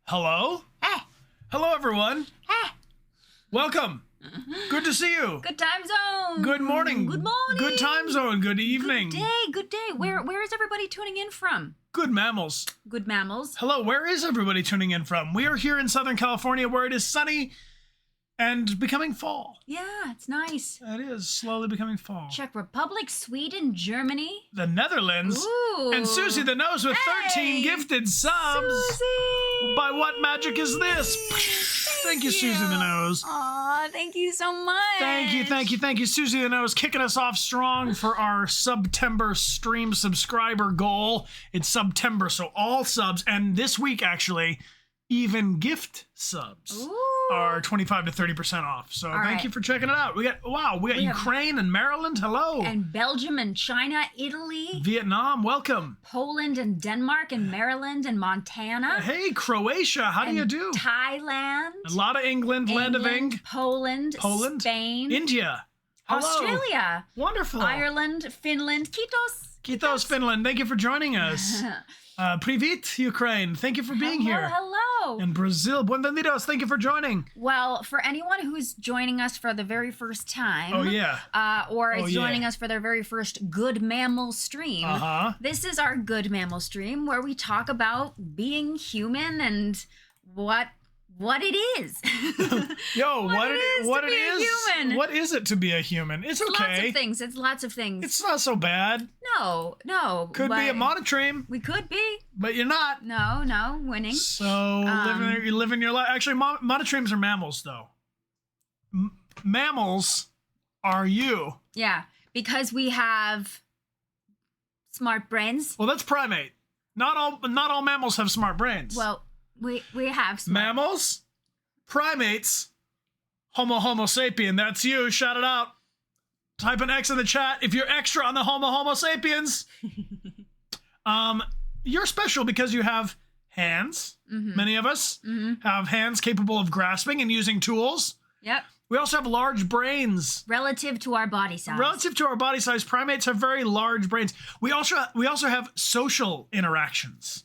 Hello? Hey. Hello, everyone. Hey. Welcome. Good to see you. Good time zone. Good morning. Good morning. Good time zone. Good evening. Good day. Good day. Where is everybody tuning in from? Good mammals. Good mammals. Hello, where is everybody tuning in from? We are here in Southern California where it is sunny and becoming fall. Yeah, it's nice. It is slowly becoming fall. Czech Republic, Sweden, Germany. The Netherlands. Ooh. And Susie the Nose with 13 gifted subs. Susie. By what magic is this? Thank you, Susie the Nose. Aw, thank you so much. Thank you, Susie the Nose, kicking us off strong for our September stream subscriber goal. It's September, so all subs, and this week actually, even gift subs are 25 to 30% off. So thank you for checking it out. We got Ukraine and Maryland, hello. And Belgium and China, Italy. Vietnam, welcome. Poland and Denmark and Maryland and Montana. Hey, Croatia, how do you do? Thailand. A lot of England, land of Eng. Poland, Spain. India. Hello. Australia. Wonderful. Ireland, Finland. Kitos, Finland. Thank you for joining us. Privit, Ukraine. Thank you for being here. Hello. And Brazil. Buenvenidos. Thank you for joining. Well, for anyone who's joining us for the very first time. Oh, yeah. Or is joining us for their very first Good Mammal stream. This is our Good Mammal stream where we talk about being human and what it is. Yo, what it is? Human. What is it to be a human? It's okay. It's lots of things. It's not so bad. No. Could be a monotreme. We could be. But you're not. No, winning. So you're living your life. Actually, monotremes are mammals, though. Mammals are you. Yeah, because we have smart brains. Well, that's primate. Not all mammals have smart brains. Well, we have smart. Mammals, primates, Homo sapien. That's you. Shout it out. Type an X in the chat if you're extra on the Homo sapiens. You're special because you have hands. Many of us have hands capable of grasping and using tools. Yep. We also have large brains. Relative to our body size. Relative to our body size, primates have very large brains. We also have social interactions.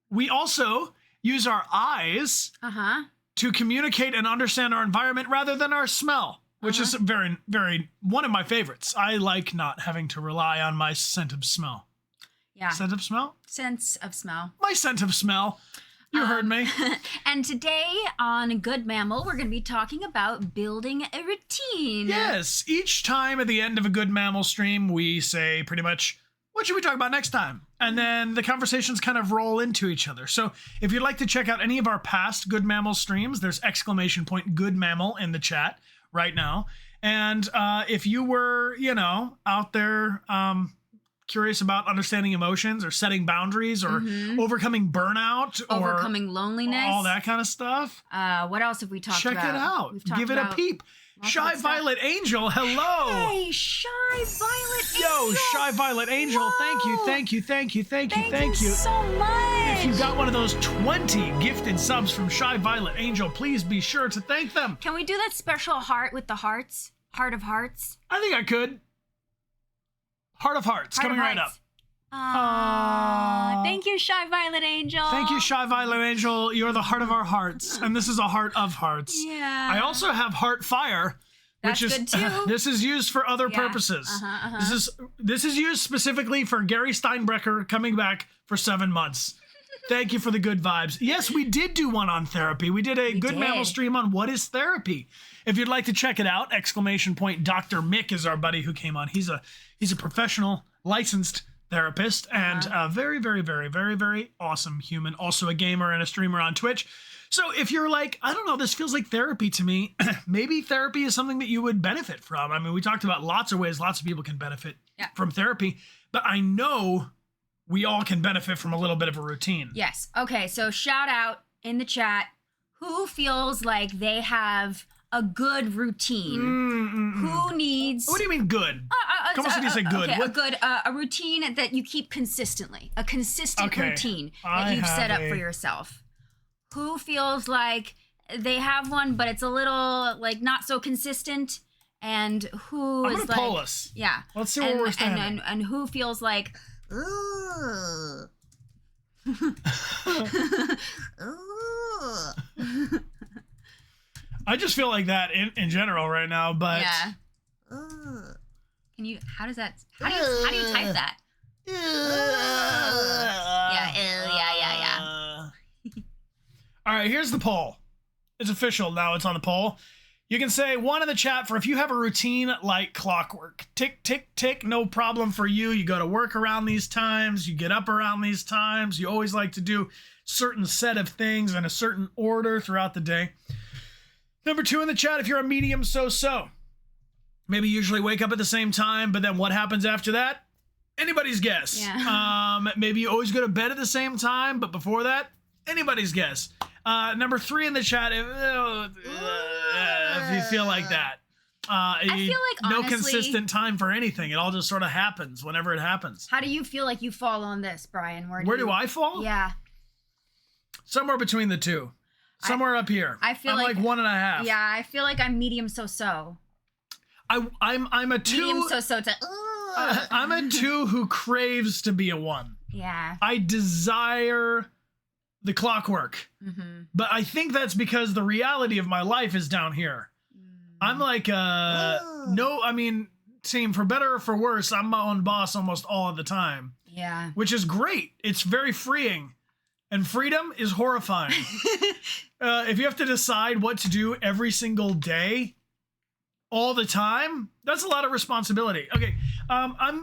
We also use our eyes to communicate and understand our environment rather than our smell, which is very, very one of my favorites. I like not having to rely on my scent of smell. Yeah. Scent of smell? Sense of smell. My scent of smell. You heard me. And today on Good Mammal, we're going to be talking about building a routine. Yes. Each time at the end of a Good Mammal stream, we say pretty much, what should we talk about next time? And then the conversations kind of roll into each other. So if you'd like to check out any of our past Good Mammal streams, there's ! Good Mammal in the chat right now. And if you were, out there curious about understanding emotions or setting boundaries or overcoming burnout or overcoming loneliness, all that kind of stuff. What else have we talked about? Check it out. Give it a peep. Shy Violet Angel, hello. Hey, Shy Violet Angel. Yo, Shy Violet Angel, thank you. Thank you so much. If you got one of those 20 gifted subs from Shy Violet Angel, please be sure to thank them. Can we do that special heart with the hearts? Heart of hearts? I think I could. Heart of hearts, coming right up. Thank you, Shy Violet Angel. Thank you, Shy Violet Angel. You're the heart of our hearts, and this is a heart of hearts. Yeah. I also have Heart Fire, which is good too. This is used for other purposes. This is used specifically for Gary Steinbrecher coming back for 7 months. Thank you for the good vibes. Yes, we did do one on therapy. We did a Good Mammal stream on what is therapy. If you'd like to check it out, ! Dr. Mick is our buddy who came on. He's a professional, licensed therapist and a very, very, very, very, very awesome human. Also a gamer and a streamer on Twitch. So if you're like, I don't know, this feels like therapy to me, maybe therapy is something that you would benefit from. I mean, we talked about lots of ways lots of people can benefit from therapy, but I know we all can benefit from a little bit of a routine. Yes. Okay, so shout out in the chat, who feels like they have a good routine? Who needs... What do you mean good? Come on, you say good. Okay, a routine that you keep consistently. A consistent routine that you've set up for yourself. Who feels like they have one, but it's a little, like, not so consistent? And who I'm is gonna poll us. Yeah. Let's see where we're standing. And who feels like... Ooh. Ooh. I just feel like that in general right now, but yeah. Can you? How do you type that? Yeah. All right, here's the poll. It's official now. It's on the poll. You can say one in the chat for if you have a routine like clockwork. Tick, tick, tick, no problem for you. You go to work around these times. You get up around these times. You always like to do certain set of things in a certain order throughout the day. Number 2 in the chat, if you're a medium so-so. Maybe usually wake up at the same time, but then what happens after that? Anybody's guess. Yeah. Maybe you always go to bed at the same time, but before that, anybody's guess. Number 3 in the chat, if you feel like that. I feel like, honestly, no consistent time for anything. It all just sort of happens whenever it happens. How do you feel like you fall on this, Brian? Where do I fall? Yeah. Somewhere between the two. Somewhere up here. I feel I'm like 1.5. Yeah, I feel like I'm medium so-so. I'm a 2. Medium so-so to... I'm a 2 who craves to be a 1. Yeah. I desire the clockwork. Mm-hmm. But I think that's because the reality of my life is down here. I'm like, same for better or for worse, I'm my own boss almost all of the time. Yeah. Which is great. It's very freeing. And freedom is horrifying. If you have to decide what to do every single day, all the time, that's a lot of responsibility. Okay,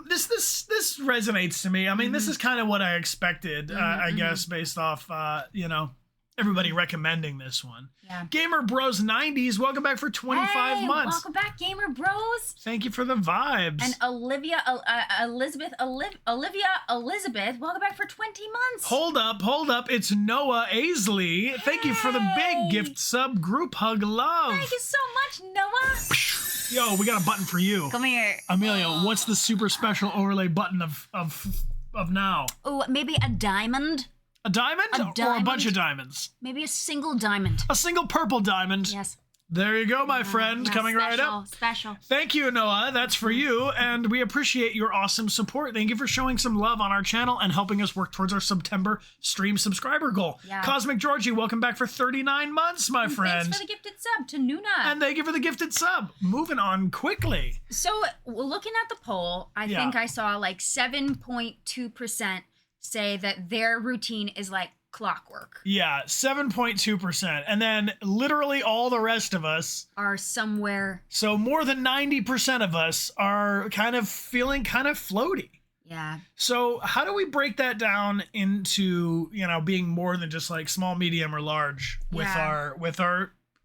this resonates to me. I mean, this is kind of what I expected, I guess, based off, everybody recommending this one. Yeah. Gamer Bros 90s, welcome back for 25 months. Welcome back, Gamer Bros. Thank you for the vibes. And Olivia Elizabeth, welcome back for 20 months. Hold up. It's Noah Aisley. Hey. Thank you for the big gift sub group hug love. Thank you so much, Noah. Yo, we got a button for you. Come here. Amelia, what's the super special overlay button of now? Oh, maybe a diamond. A diamond? Or a bunch of diamonds? Maybe a single diamond. A single purple diamond. Yes. There you go, my friend. Coming right up. Special. Thank you, Noah. That's for you. And we appreciate your awesome support. Thank you for showing some love on our channel and helping us work towards our September stream subscriber goal. Yeah. Cosmic Georgie, welcome back for 39 months, my friend. Thanks for the gifted sub to Nuna. And thank you for the gifted sub. Moving on quickly. So, looking at the poll, I think I saw like 7.2% say that their routine is like clockwork. Yeah, 7.2%. And then literally all the rest of us are somewhere. So more than 90% of us are kind of feeling kind of floaty. Yeah. So how do we break that down into, being more than just like small, medium, or large with our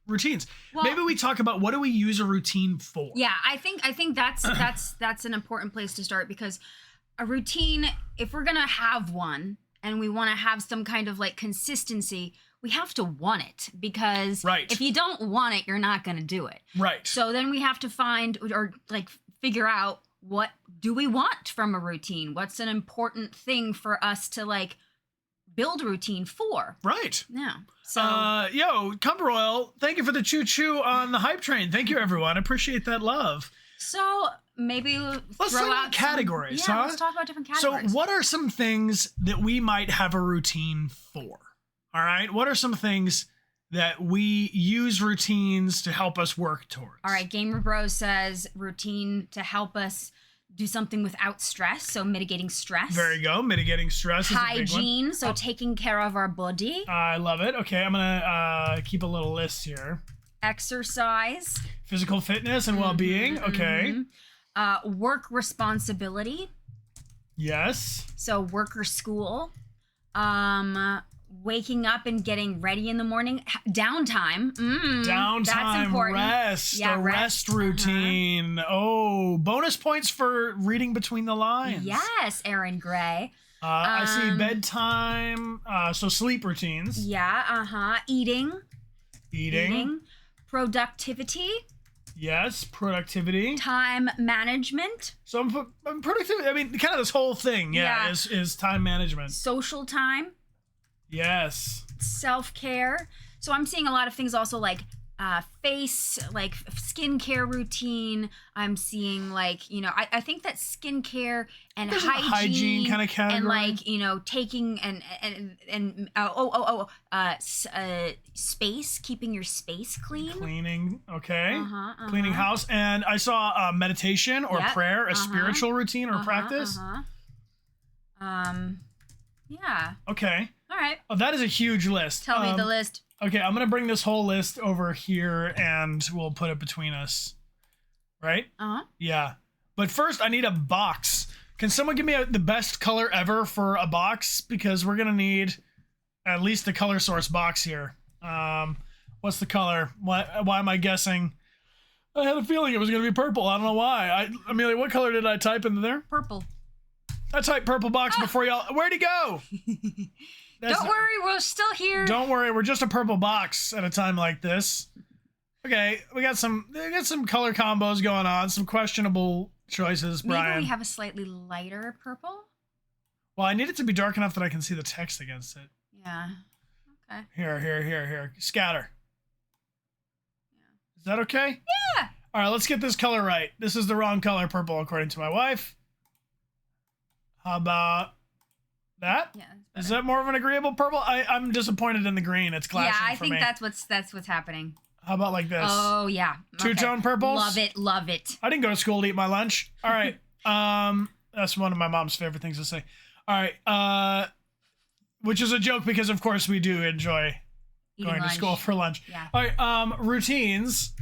routines? Well, maybe we talk about what do we use a routine for? Yeah, I think that's an important place to start, because a routine, if we're gonna have one and we want to have some kind of like consistency, we have to want it, because if you don't want it, you're not gonna do it. Right. So then we have to find or like figure out, what do we want from a routine? What's an important thing for us to like build routine for? Right. Yeah. So Cumber thank you for the choo-choo on the hype train. Thank you, everyone. I appreciate that love. So maybe let's throw out categories. Let's talk about different categories. So what are some things that we might have a routine for? All right. What are some things that we use routines to help us work towards? All right. Gamer Bros says routine to help us do something without stress. So mitigating stress. There you go. Mitigating stress. Hygiene. Is a big one. So taking care of our body. I love it. Okay. I'm going to keep a little list here. Exercise. Physical fitness and well-being. Okay. Work responsibility. Yes. So work or school. Waking up and getting ready in the morning. Downtime. Downtime. That's important. Rest. Yeah, a rest routine. Oh, bonus points for reading between the lines. Yes, Aaron Gray. I see bedtime. So sleep routines. Yeah. Eating. Productivity. Yes, productivity. Time management. So productivity. I mean, kind of this whole thing. Yeah. Is time management. Social time. Yes. Self-care. So I'm seeing a lot of things also like face, like skincare routine. I'm seeing like, I think that skincare and hygiene kind of category. And like, taking space, keeping your space clean. Cleaning, okay. Cleaning house. And I saw meditation or prayer, a spiritual routine or practice. Yeah. Okay. All right. Oh, that is a huge list. Tell me the list. Okay, I'm going to bring this whole list over here and we'll put it between us. Right? Yeah. But first, I need a box. Can someone give me the best color ever for a box? Because we're going to need at least the color source box here. What's the color? Why am I guessing? I had a feeling it was going to be purple. I don't know why. I mean, like, what color did I type into there? Purple. I typed purple box before y'all. Where'd he go? Don't worry, we're still here. Don't worry, we're just a purple box at a time like this. Okay, we got some color combos going on, some questionable choices, Brian. Maybe we have a slightly lighter purple? Well, I need it to be dark enough that I can see the text against it. Yeah. Okay. Here. Scatter. Yeah. Is that okay? Yeah. All right, let's get this color right. This is the wrong color, purple, according to my wife. How about that? Yeah. Is that more of an agreeable purple? I'm disappointed in the green. It's clashing for me. Yeah, I think that's what's happening. How about like this? Oh yeah. Two-tone purples? Love it. I didn't go to school to eat my lunch. All right. That's one of my mom's favorite things to say. All right. Which is a joke because of course we do enjoy going to school for lunch. Yeah. All right. Routines.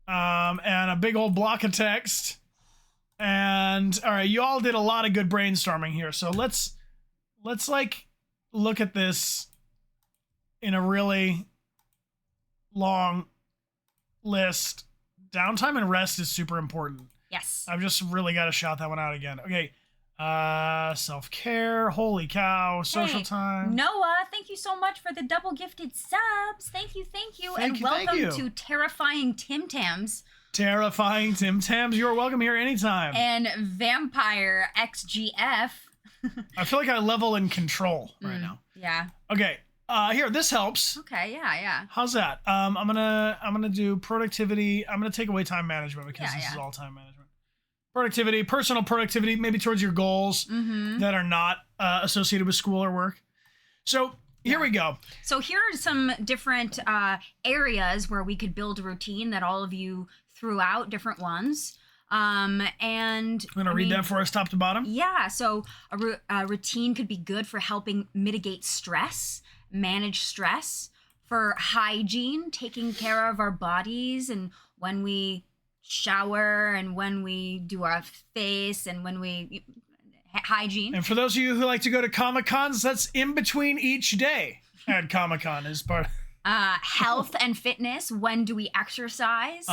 And a big old block of text. And all right, you all did a lot of good brainstorming here. So let's like look at this in a really long list. Downtime and rest is super important. Yes. I've just really got to shout that one out again. Okay. Self-care. Holy cow. Social time. Noah, thank you so much for the double gifted subs. Thank you. And welcome to Terrifying Tim Tams. Terrifying Tim Tams. You're welcome here anytime. And Vampire XGF. I feel like I level in control right now. Yeah. Okay. Here, this helps. Okay, yeah. How's that? I'm gonna do productivity. I'm gonna take away time management because this is all time management. Productivity, personal productivity, maybe towards your goals that are not associated with school or work. So here we go. So here are some different areas where we could build a routine that all of you threw out, different ones. And I'm going to read that for us top to bottom. Yeah. So a routine could be good for helping mitigate stress, manage stress, for hygiene, taking care of our bodies, and when we shower and when we do our face and when we hygiene. And for those of you who like to go to Comic-Cons, that's in between each day at Comic-Con is part of health and fitness. When do we exercise?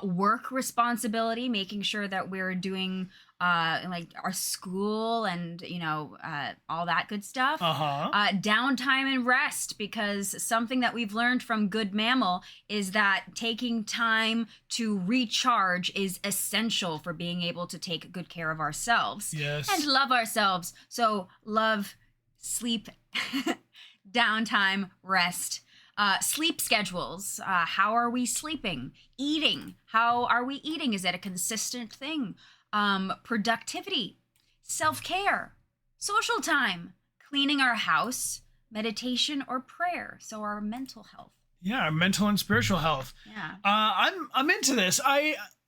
Work responsibility, making sure that we're doing like our school and all that good stuff. Downtime and rest, because something that we've learned from Good Mammal is that taking time to recharge is essential for being able to take good care of ourselves. Yes. And love ourselves. So love, sleep, downtime, rest. Sleep schedules. How are we sleeping? Eating. How are we eating? Is that a consistent thing? Productivity. Self-care. Social time. Cleaning our house. Meditation or prayer. So our mental health. Yeah, mental and spiritual health. Yeah. I'm into this.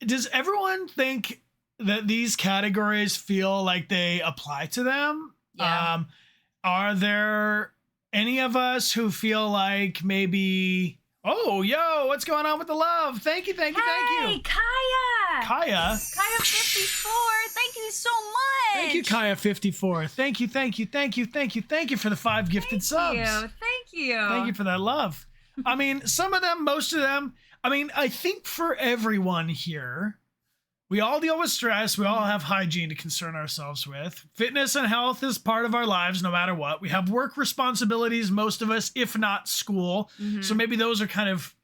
Does everyone think that these categories feel like they apply to them? Yeah. Are there any of us who feel like maybe, what's going on with the love? Thank you. Hey, Kaya. Kaya 54. Thank you so much. Thank you, Kaya 54. Thank you for the 5 gifted subs. Thank you. Thank you for that love. I mean, some of them, most of them. I mean, I think for everyone here, we all deal with stress. We all have hygiene to concern ourselves with. Fitness and health is part of our lives no matter what. We have work responsibilities, most of us, if not school. So maybe those are kind of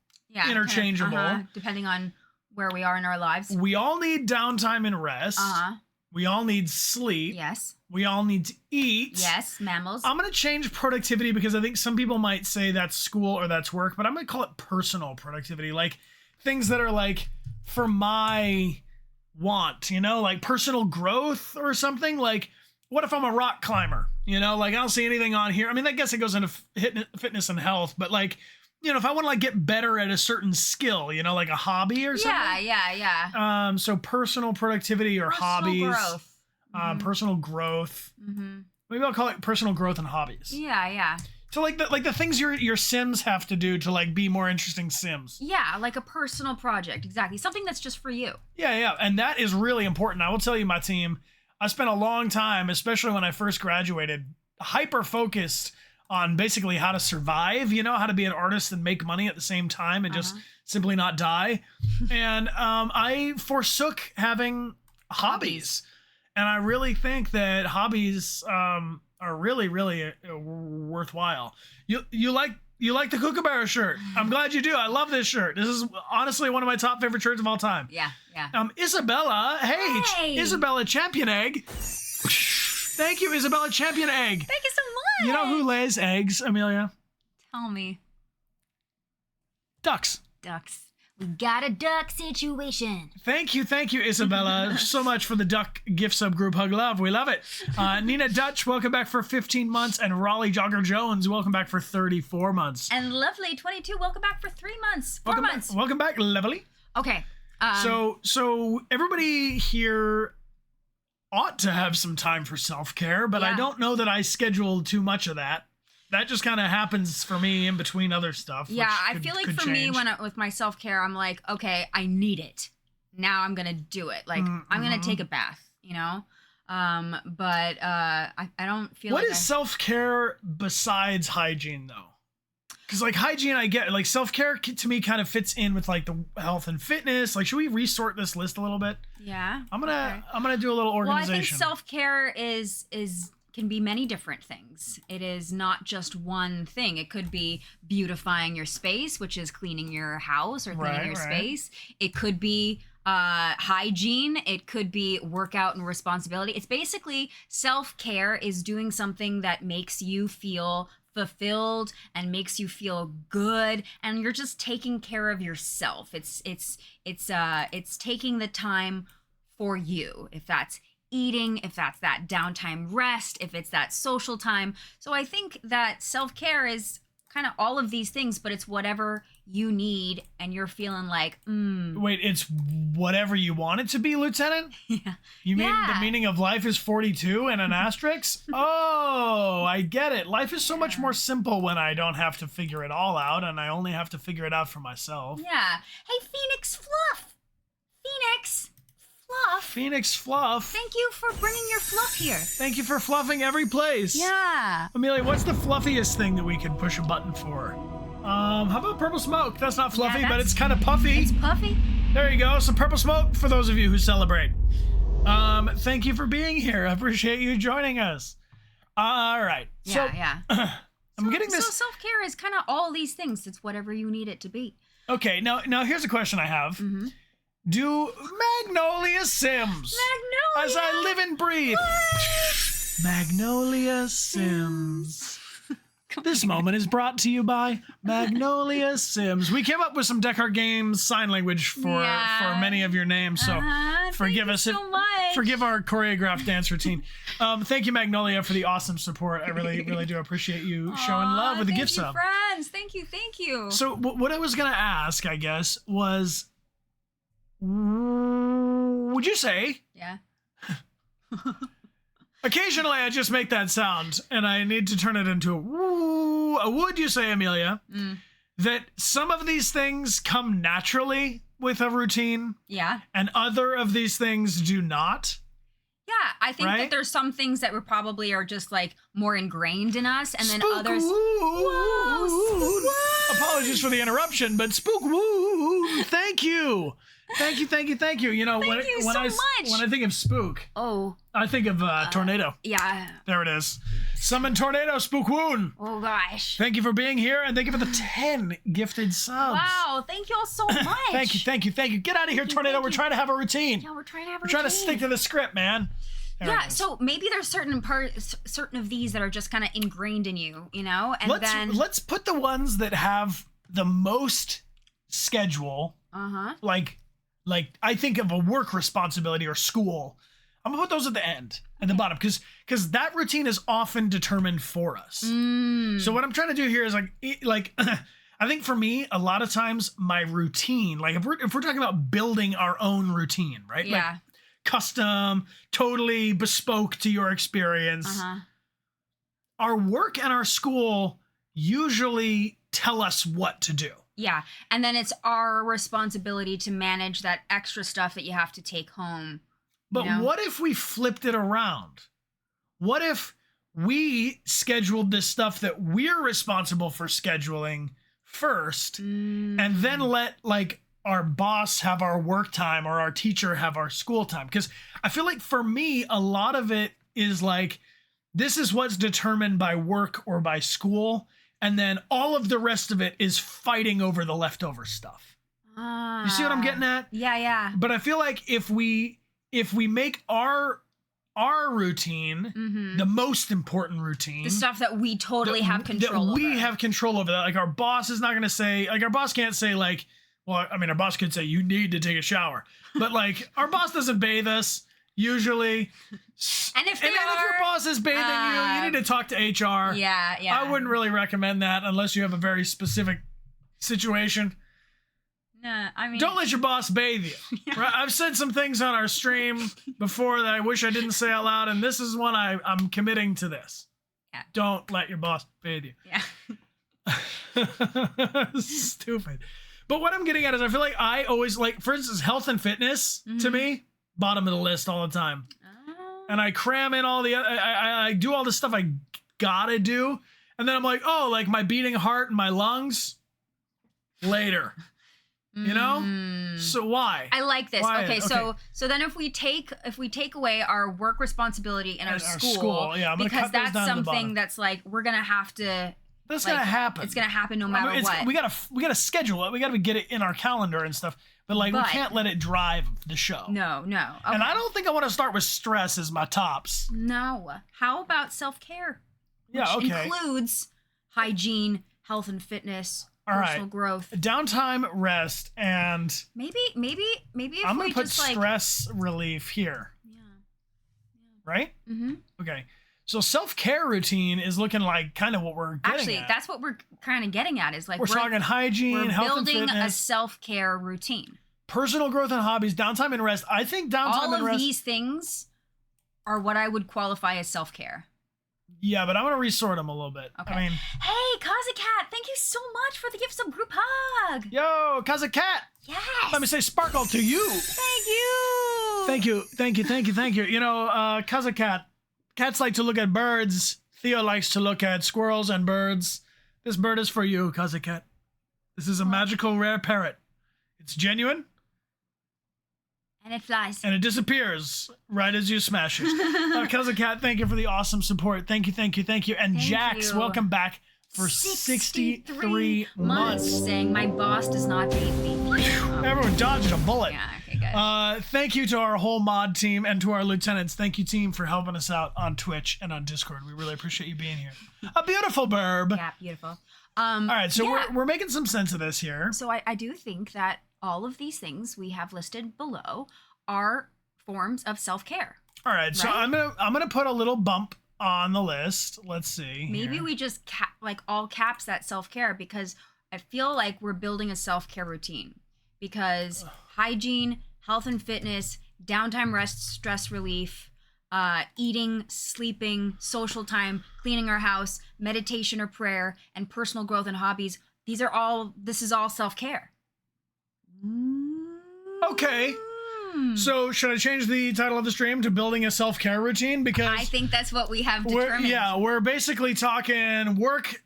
interchangeable. Depending on where we are in our lives. We all need downtime and rest. We all need sleep. Yes. We all need to eat. Yes, mammals. I'm going to change productivity because I think some people might say that's school or that's work, but I'm going to call it personal productivity. Like things that are like for my want, you know, like personal growth or something. Like what if I'm a rock climber? You know, like I don't see anything on here. I mean, I guess it goes into fitness and health, but like, you know, if I want to like get better at a certain skill, you know, like a hobby or something. Yeah. So personal productivity or hobbies. Growth. Personal growth. Maybe I'll call it personal growth and hobbies. Yeah. So like the things your Sims have to do to like be more interesting Sims. Yeah, like a personal project. Exactly. Something that's just for you. Yeah. And that is really important. I will tell you, my team, I spent a long time, especially when I first graduated, hyper focused on basically how to survive, you know, how to be an artist and make money at the same time and just simply not die. And I forsook having hobbies. And I really think that hobbies are really, really worthwhile. You like the Kookaburra shirt. I'm glad you do. I love this shirt. This is honestly one of my top favorite shirts of all time. Yeah. Isabella, hey. Isabella Champion Egg. Thank you, Isabella Champion Egg. Thank you so much. You know who lays eggs, Amelia? Tell me. Ducks. We got a duck situation. Thank you, Isabella, so much for the duck gift subgroup Hug Love. We love it. Nina Dutch, welcome back for 15 months. And Raleigh Jogger Jones, welcome back for 34 months. And Lovely 22, welcome back for 3 months. 4 months. Welcome back, Lovely. Okay. So everybody here ought to have some time for self-care, but I don't know that I scheduled too much of that. That just kind of happens for me in between other stuff. Yeah, I feel like for me, with my self-care, I'm like, okay, I need it. Now I'm going to do it. Like, I'm going to take a bath, you know? But I don't feel What is self-care besides hygiene, though? Because, like, hygiene, I get. Like, self-care, to me, kind of fits in with, like, the health and fitness. Like, should we resort this list a little bit? Yeah. I'm gonna do a little organization. Well, I think self-care can be many different things. It is not just one thing. It could be beautifying your space, which is cleaning your house or cleaning your space. It could be hygiene. It could be workout and responsibility. It's basically self-care is doing something that makes you feel fulfilled and makes you feel good, and you're just taking care of yourself. It's taking the time for you. If that's eating, if that's that downtime rest, if it's that social time. So I think that self-care is kind of all of these things, but it's whatever you need and you're feeling like, Wait, it's whatever you want it to be, Lieutenant? Yeah. You mean the meaning of life is 42 and an asterisk? Oh, I get it. Life is so much more simple when I don't have to figure it all out and I only have to figure it out for myself. Yeah. Hey, Phoenix Fluff. Phoenix Fluff. Thank you for bringing your fluff here. Thank you for fluffing every place. Yeah. Amelia, what's the fluffiest thing that we could push a button for? How about purple smoke? That's not fluffy, but it's kind of puffy. It's puffy. There you go. Some purple smoke for those of you who celebrate. Thank you for being here. I appreciate you joining us. All right. Yeah. I'm getting this. So self-care is kind of all these things. It's whatever you need it to be. Okay. Now here's a question I have. Do Magnolia Sims, as I live and breathe, Magnolia Sims. This moment is brought to you by Magnolia Sims. We came up with some Dechart Games sign language for many of your names, so forgive us. Forgive our choreographed dance routine. Thank you, Magnolia, for the awesome support. I really do appreciate you showing love with the gift sub. Friends. Thank you. So what I was gonna ask, I guess, was, would you say? Yeah. Occasionally, I just make that sound, and I need to turn it into a woo. Would you say, Amelia, that some of these things come naturally with a routine? Yeah. And other of these things do not? Yeah, I think that there's some things that we probably are just like more ingrained in us, and then others. Whoa. Apologies for the interruption, but spook woo. Thank you. You know, when I think of spook, I think of tornado. Yeah. There it is. Summon tornado, spook wound. Oh gosh. Thank you for being here, and thank you for the 10 gifted subs. Wow, thank you all so much. Thank you. Get out of here, tornado. We're trying to have a routine. Yeah, we're trying to have a routine. We're trying to stick to the script, man. Yeah, so maybe there's certain of these that are just kind of ingrained in you, you know? And let's put the ones that have the most schedule. Like I think of a work responsibility or school. I'm gonna put those at the end, at the bottom, because that routine is often determined for us. So what I'm trying to do here is like I think for me, a lot of times my routine, like if we're talking about building our own routine, right? Yeah. Like custom, totally bespoke to your experience. Our work and our school usually tell us what to do. Yeah. And then it's our responsibility to manage that extra stuff that you have to take home. But what if we flipped it around? What if we scheduled this stuff that we're responsible for scheduling first, and then let like our boss have our work time or our teacher have our school time? Because I feel like for me, a lot of it is like, this is what's determined by work or by school. And then all of the rest of it is fighting over the leftover stuff. You see what I'm getting at? Yeah. But I feel like if we make our routine the most important routine, the stuff that we totally have control over. We have control over that. Like our boss is not going to say, like our boss can't say like, well, I mean, our boss could say you need to take a shower, but like our boss doesn't bathe us usually. And if your boss is bathing you need to talk to HR. Yeah. I wouldn't really recommend that unless you have a very specific situation. Nah, I mean, don't let your boss bathe you. Yeah. Right? I've said some things on our stream before that I wish I didn't say out loud, and this is one I'm committing to this. Yeah. Don't let your boss bathe you. Yeah. Stupid. But what I'm getting at is I feel like I always, like, for instance, health and fitness to me, bottom of the list all the time. And I cram in all the I do all the stuff I gotta do, and then I'm like, oh, like my beating heart and my lungs later. You know? So why? I like this. Okay, so then if we take away our work responsibility and our school, because that's something that's like we're gonna have to. That's gonna happen. It's gonna happen no matter what. We gotta schedule it. We gotta get it in our calendar and stuff. But we can't let it drive the show. No. Okay. And I don't think I want to start with stress as my tops. No. How about self-care? Yeah. Which includes hygiene, health and fitness. Personal growth, downtime, rest, and maybe if I'm gonna we put just stress relief here. Yeah. Right? Okay. So self-care routine is looking like kind of what we're getting at. That's what we're kind of getting at. Is like we're talking hygiene, health and fitness. We're building a self-care routine. Personal growth and hobbies, downtime and rest. I think downtime and rest. All of these things are what I would qualify as self-care. Yeah, but I'm going to resort them a little bit. Okay. I mean, hey, Kazakat, thank you so much for the gifts of group hug. Yo, Kazakat. Yes. Let me say sparkle to you. Thank you. Thank you. You know, Kazakat, cats like to look at birds. Theo likes to look at squirrels and birds. This bird is for you, Kazakat. This is a magical rare parrot. It's genuine. And it flies. And it disappears right as you smash it. Kazakat, thank you for the awesome support. Thank you. And thank Jax, welcome back for 63 months. Saying my boss does not hate me. Everyone dodged a bullet. Yeah, okay, good. Thank you to our whole mod team and to our lieutenants. Thank you, team, for helping us out on Twitch and on Discord. We really appreciate you being here. A beautiful burb. Yeah, beautiful. All right, so we're making some sense of this here. So I do think that all of these things we have listed below are forms of self-care. All right, so I'm gonna put a little bump on the list. Let's see. Maybe we just all caps that self-care, because I feel like we're building a self-care routine, because hygiene, health and fitness, downtime, rest, stress relief, eating, sleeping, social time, cleaning our house, meditation or prayer, and personal growth and hobbies. This is all self-care. Okay. So should I change the title of the stream to building a self-care routine? Because I think that's what we have determined. We're basically talking work.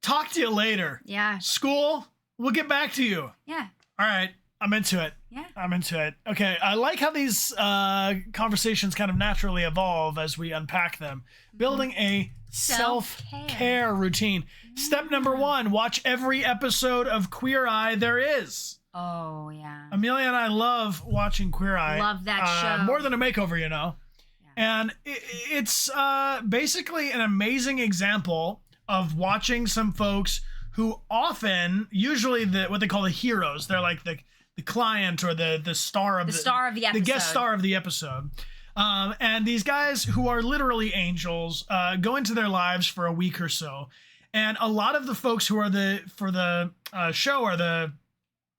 Talk to you later. Yeah. School. We'll get back to you. Yeah. All right. I'm into it. Yeah. I'm into it. Okay. I like how these conversations kind of naturally evolve as we unpack them. Building a self-care routine. Step number 1, watch every episode of Queer Eye there is. Oh, yeah. Amelia and I love watching Queer Eye. Love that show. More than a makeover, you know. And it's basically an amazing example of watching some folks who often, usually what they call the heroes, they're like the client or the star of the episode. The guest star of the episode. And these guys who are literally angels go into their lives for a week or so. And a lot of the folks who are for the show are the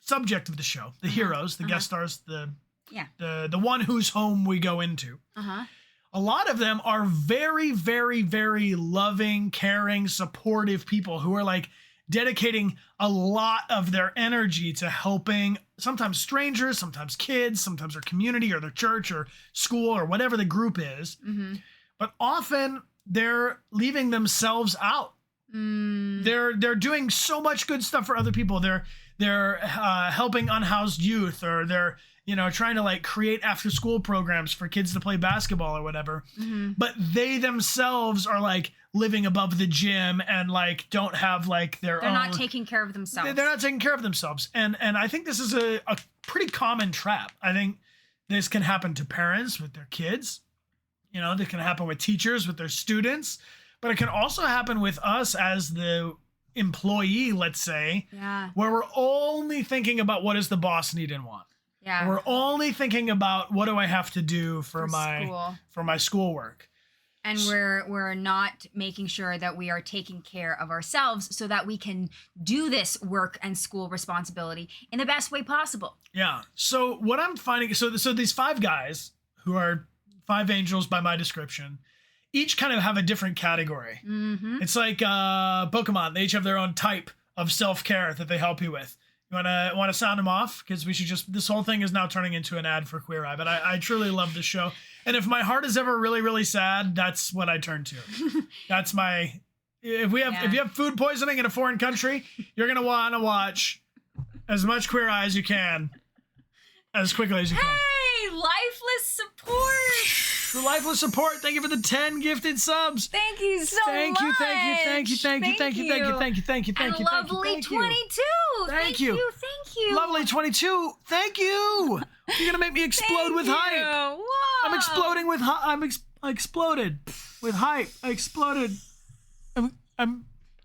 subject of the show, the heroes, the guest stars, the one whose home we go into. A lot of them are very, very, very loving, caring, supportive people who are like dedicating a lot of their energy to helping sometimes strangers, sometimes kids, sometimes their community or their church or school or whatever the group is. But often they're leaving themselves out. They're doing so much good stuff for other people. They're helping unhoused youth, or they're trying to like create after school programs for kids to play basketball or whatever. But they themselves are like living above the gym and like don't have like their own. They're not taking care of themselves. They're not taking care of themselves. And I think this is a pretty common trap. I think this can happen to parents with their kids. This can happen with teachers with their students. But it can also happen with us as the employee, let's say, where we're only thinking about what does the boss need and want. We're only thinking about what do I have to do for my schoolwork. And we're not making sure that we are taking care of ourselves so that we can do this work and school responsibility in the best way possible. Yeah. So what I'm finding, so these 5 guys who are 5 angels by my description, each kind of have a different category. It's like Pokemon. They each have their own type of self-care that they help you with. You want to sound them off? Because we should this whole thing is now turning into an ad for Queer Eye, but I truly love this show. And if my heart is ever really, really sad, that's what I turn to. That's if you have food poisoning in a foreign country, you're going to want to watch as much Queer Eye as you can, as quickly as you can. Hey, lifeless support. For lifeless support, thank you for the 10 gifted subs. Thank you so much. Thank you. And lovely 22. Thank you. Lovely 22. Thank you. You're gonna make me explode with hype. Whoa. I'm exploding with hype. I exploded with hype. I exploded.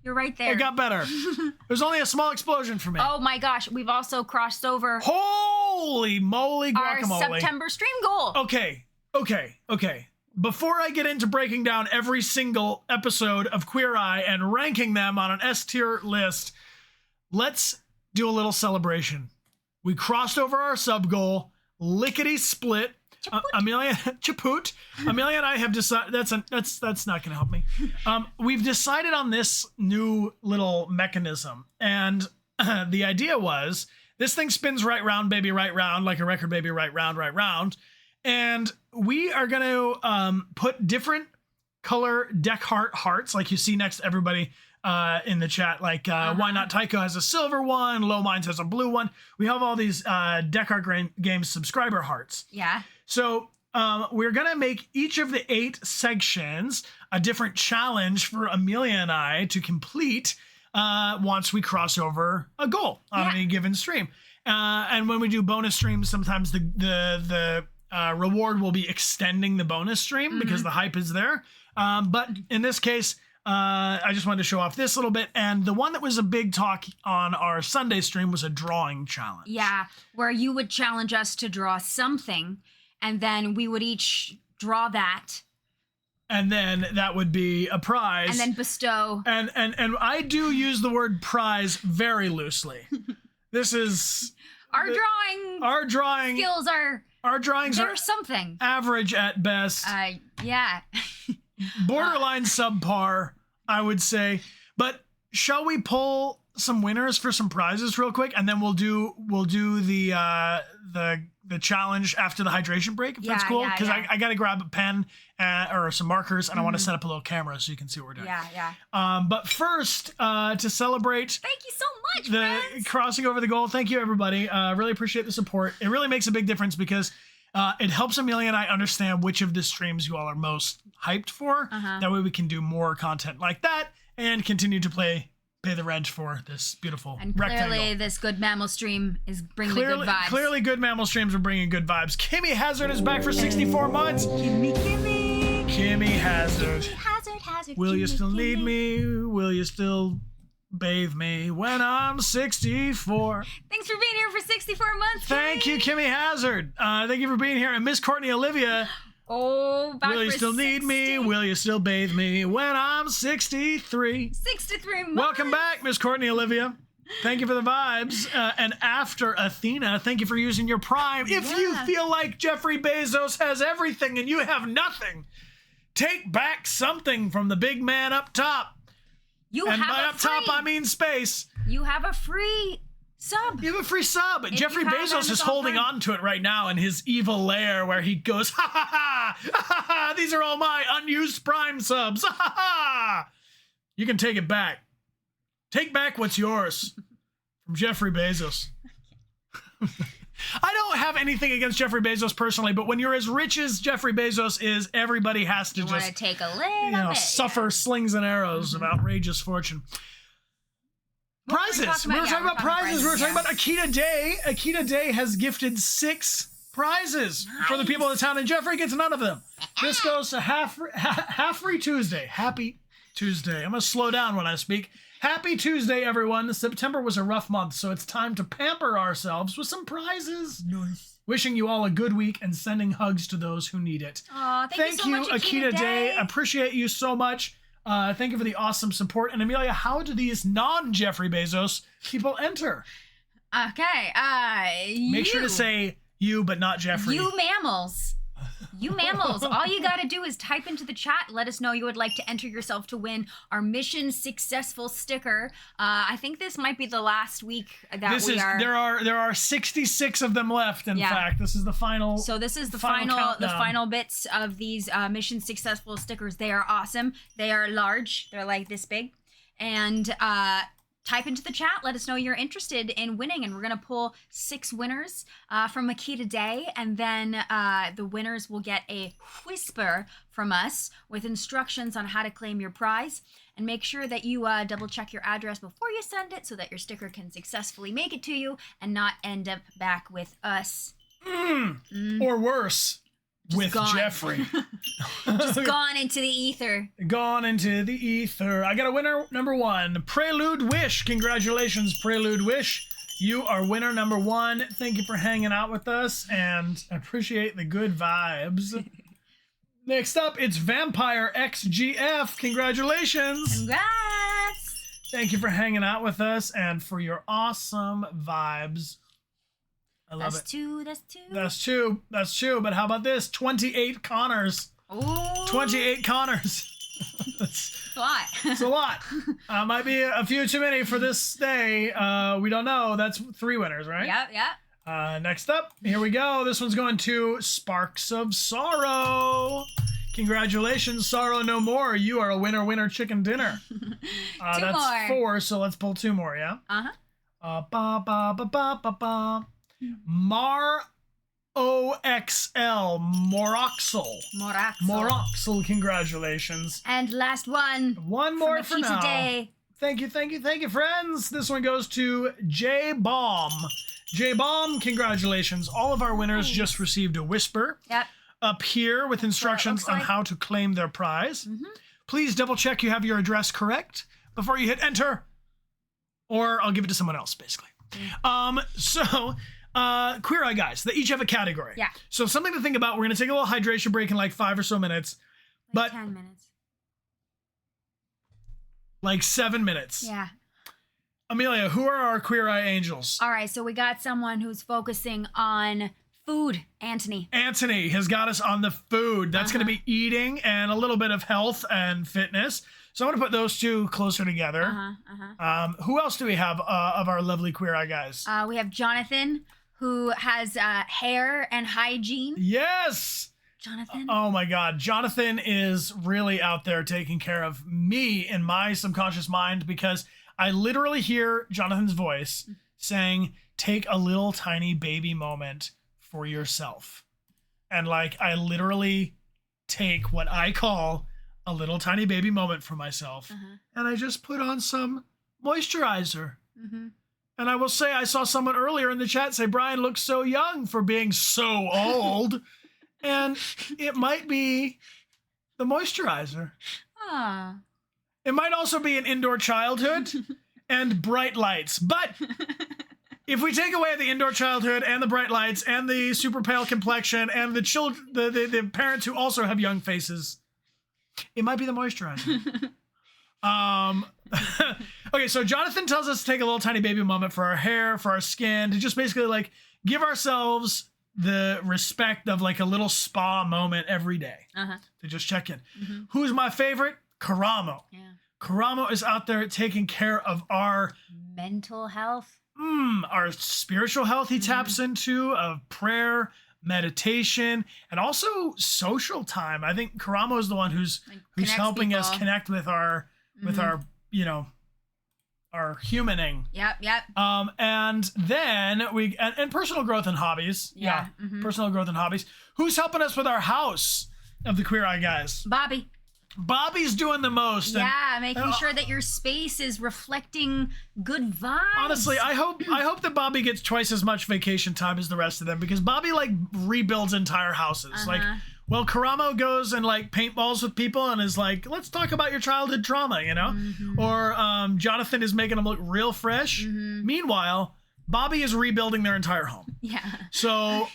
You're right there. It got better. There's only a small explosion for me. Oh my gosh, we've also crossed over. Holy moly guacamole. Our September stream goal. Okay. Before I get into breaking down every single episode of Queer Eye and ranking them on an S-tier list, let's do a little celebration. We crossed over our sub goal, lickety split. Amelia and I have decided that's not going to help me. We've decided on this new little mechanism, and the idea was this thing spins right round, baby, right round, like a record, baby, right round, right round. And we are going to put different color Dechart hearts, like you see next to everybody in the chat. Like Why Not Tycho has a silver one, Low Minds has a blue one. We have all these Dechart Games subscriber hearts. Yeah. So we're going to make each of the 8 sections a different challenge for Amelia and I to complete once we cross over a goal on any given stream. And when we do bonus streams, sometimes the reward will be extending the bonus stream because the hype is there. But in this case, I just wanted to show off this little bit. And the one that was a big talk on our Sunday stream was a drawing challenge. Yeah, where you would challenge us to draw something, and then we would each draw that. And then that would be a prize. And then bestow. And I do use the word prize very loosely. This is... Our drawing skills are... Our drawings are something average at best. Yeah. Borderline subpar, I would say. But shall we pull some winners for some prizes real quick, and then we'll do the challenge after the hydration break, if that's cool? Because I got to grab a pen or some markers, and I want to set up a little camera so you can see what we're doing. Yeah. But first, to celebrate, thank you so much, friends. Crossing over the goal. Thank you, everybody. Really appreciate the support. It really makes a big difference because it helps Amelia and I understand which of the streams you all are most hyped for. That way we can do more content like that and continue to pay the rent for this beautiful rectangle. Clearly this Good Mammal stream is bringing the good vibes. Clearly Good Mammal streams are bringing good vibes. Kimmy Hazard is back for 64 months. Kimmy. Kimmy Hazard. Hazard. Will you still need me? Will you still bathe me when I'm 64? Thanks for being here for 64 months. Thank you, Kimmy Hazard. Thank you for being here. And Miss Courtney Olivia. Oh, back will you still 60. need me? Will you still bathe me when I'm 63? 63 months. Welcome back, Miss Courtney Olivia. Thank you for the vibes. And after Athena, thank you for using your Prime. If you feel like Jeffrey Bezos has everything and you have nothing, take back something from the big man up top. And by up top, I mean space. You have a free sub. You have a free sub. Jeffrey Bezos is holding on to it right now in his evil lair where he goes, ha ha ha, ha ha ha, these are all my unused Prime subs, ha ha ha. You can take it back. Take back what's yours from Jeffrey Bezos. I don't have anything against Jeffrey Bezos personally, but when you're as rich as Jeffrey Bezos is, everybody has to just take a little bit, suffer slings and arrows of outrageous fortune. Prizes. We were talking about prizes. We were talking about Akita Day. Akita Day has gifted 6 prizes for the people of the town, and Jeffrey gets none of them. This goes to half free Tuesday. Happy Tuesday. I'm going to slow down when I speak. Happy Tuesday, everyone. September was a rough month, so it's time to pamper ourselves with some prizes. Nice. Wishing you all a good week and sending hugs to those who need it. Aw, thank you so much, Akita Day. Appreciate you so much. Thank you for the awesome support. And Amelia, how do these non-Jeffrey Bezos people enter? Okay, Make sure to say you, but not Jeffrey. You mammals. You mammals. All you got to do is type into the chat. Let us know you would like to enter yourself to win our Mission Successful sticker. I think this might be the last week that There are 66 of them left. In fact, this is the final. So this is the final bits of these Mission Successful stickers. They are awesome. They are large. They're like this big, and type into the chat. Let us know you're interested in winning, and we're going to pull 6 winners from Akita Day, and then the winners will get a whisper from us with instructions on how to claim your prize. And make sure that you double check your address before you send it so that your sticker can successfully make it to you and not end up back with us. Or worse. Just with gone. Jeffrey. Just gone into the ether. Gone into the ether. I got a winner number 1. Prelude Wish. Congratulations, Prelude Wish. You are winner number 1. Thank you for hanging out with us and appreciate the good vibes. Next up, it's Vampire XGF. Congratulations. Congrats. Thank you for hanging out with us and for your awesome vibes. I love it. That's two. But how about this? 28 Connors. Oh. 28 Connors. That's a lot. It's a lot. Might be a few too many for this day. We don't know. That's 3 winners, right? Yep. Next up, here we go. This one's going to Sparks of Sorrow. Congratulations, Sorrow No More. You are a winner chicken dinner. That's more. 4, so let's pull 2 more, yeah? Mar-O-X-L, Moroxel, congratulations. And last one. One more for now. Day. Thank you, friends. This one goes to J Bomb. J Bomb, congratulations. All of our winners just received a whisper. Yep. Up here with instructions on how to claim their prize. Please double check you have your address correct before you hit enter, or I'll give it to someone else, basically. Queer Eye guys, they each have a category. Yeah. So something to think about. We're going to take a little hydration break in like 5 or so minutes. Like 10 minutes. Like 7 minutes. Yeah. Amelia, who are our Queer Eye angels? All right, so we got someone who's focusing on food. Anthony has got us on the food. That's going to be eating and a little bit of health and fitness. So I'm going to put those two closer together. Who else do we have of our lovely Queer Eye guys? We have Jonathan, who has hair and hygiene. Yes! Jonathan? Oh my God. Jonathan is really out there taking care of me in my subconscious mind, because I literally hear Jonathan's voice saying, take a little tiny baby moment for yourself. And like, I literally take what I call a little tiny baby moment for myself. And I just put on some moisturizer. And I will say, I saw someone earlier in the chat say, Brian looks so young for being so old. And it might be The moisturizer. Ah. It might also be an indoor childhood and bright lights. But if we take away the indoor childhood and the bright lights and the super pale complexion and the children, the parents who also have young faces, it might be the moisturizer. Okay, so Jonathan tells us to take a little tiny baby moment for our hair, for our skin, to just basically like give ourselves the respect of like a little spa moment every day to just check in. Who's my favorite? Karamo. Yeah. Karamo is out there taking care of our mental health, our spiritual health. He taps into of prayer, meditation, and also social time. I think Karamo is the one who's helping us connect with our our humaning. Yep. And then and personal growth and hobbies. Yeah. Personal growth and hobbies. Who's helping us with our house of the Queer Eye guys? Bobby's doing the most. Yeah, making sure that your space is reflecting good vibes. Honestly, I hope that Bobby gets twice as much vacation time as the rest of them, because Bobby like rebuilds entire houses. Like, well, Karamo goes and like paintballs with people and is like, let's talk about your childhood trauma, you know? Or Jonathan is making them look real fresh. Meanwhile, Bobby is rebuilding their entire home. Yeah. So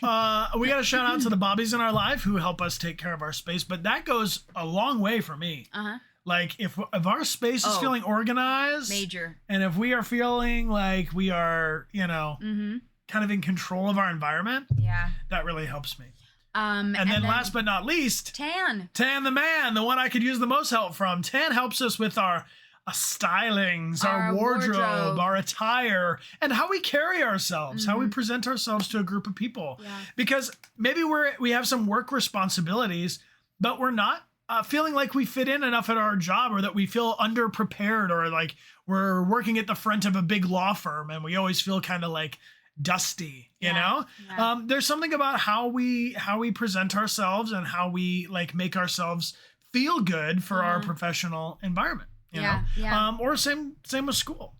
we got to shout out to the Bobbies in our life who help us take care of our space. But that goes a long way for me. Like if our space is feeling organized, major, and if we are feeling like we are, kind of in control of our environment, that really helps me. And then last but not least, Tan the man, the one I could use the most help from. Tan helps us with our stylings, our wardrobe, our attire, and how we carry ourselves, how we present ourselves to a group of people. Because maybe we have some work responsibilities, but we're not feeling like we fit in enough at our job, or that we feel underprepared, or like we're working at the front of a big law firm and we always feel kind of like dusty, you know? There's something about how we present ourselves and how we like make ourselves feel good for our professional environment. You know? Or same with school.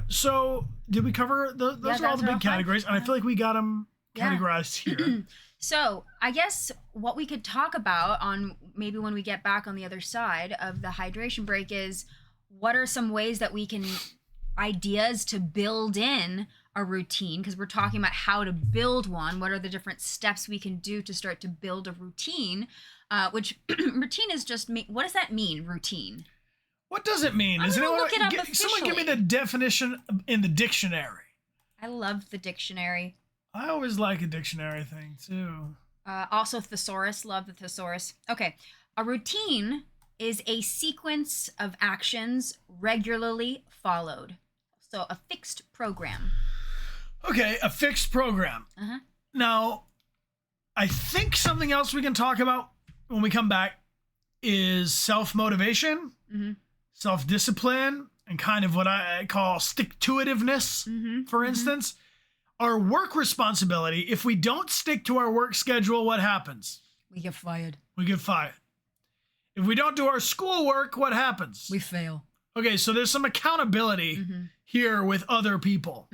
So did we cover those are all the big categories, and I feel like we got them categorized here. So I guess what we could talk about on maybe when we get back on the other side of the hydration break is, what are some ways that we can ideas to build in a routine, because we're talking about how to build one. What are the different steps we can do to start to build a routine? Which routine is just what does that mean, routine? What does it mean? Someone give me the definition in the dictionary. I love the dictionary. I always like a dictionary thing too. Also thesaurus, love the thesaurus. Okay. A routine is a sequence of actions regularly followed. So a fixed program. Okay, a fixed program. Now, I think something else we can talk about when we come back is self-motivation, self-discipline, and kind of what I call stick-to-itiveness, for instance. Our work responsibility, if we don't stick to our work schedule, what happens? We get fired. If we don't do our schoolwork, what happens? We fail. Okay, so there's some accountability here with other people.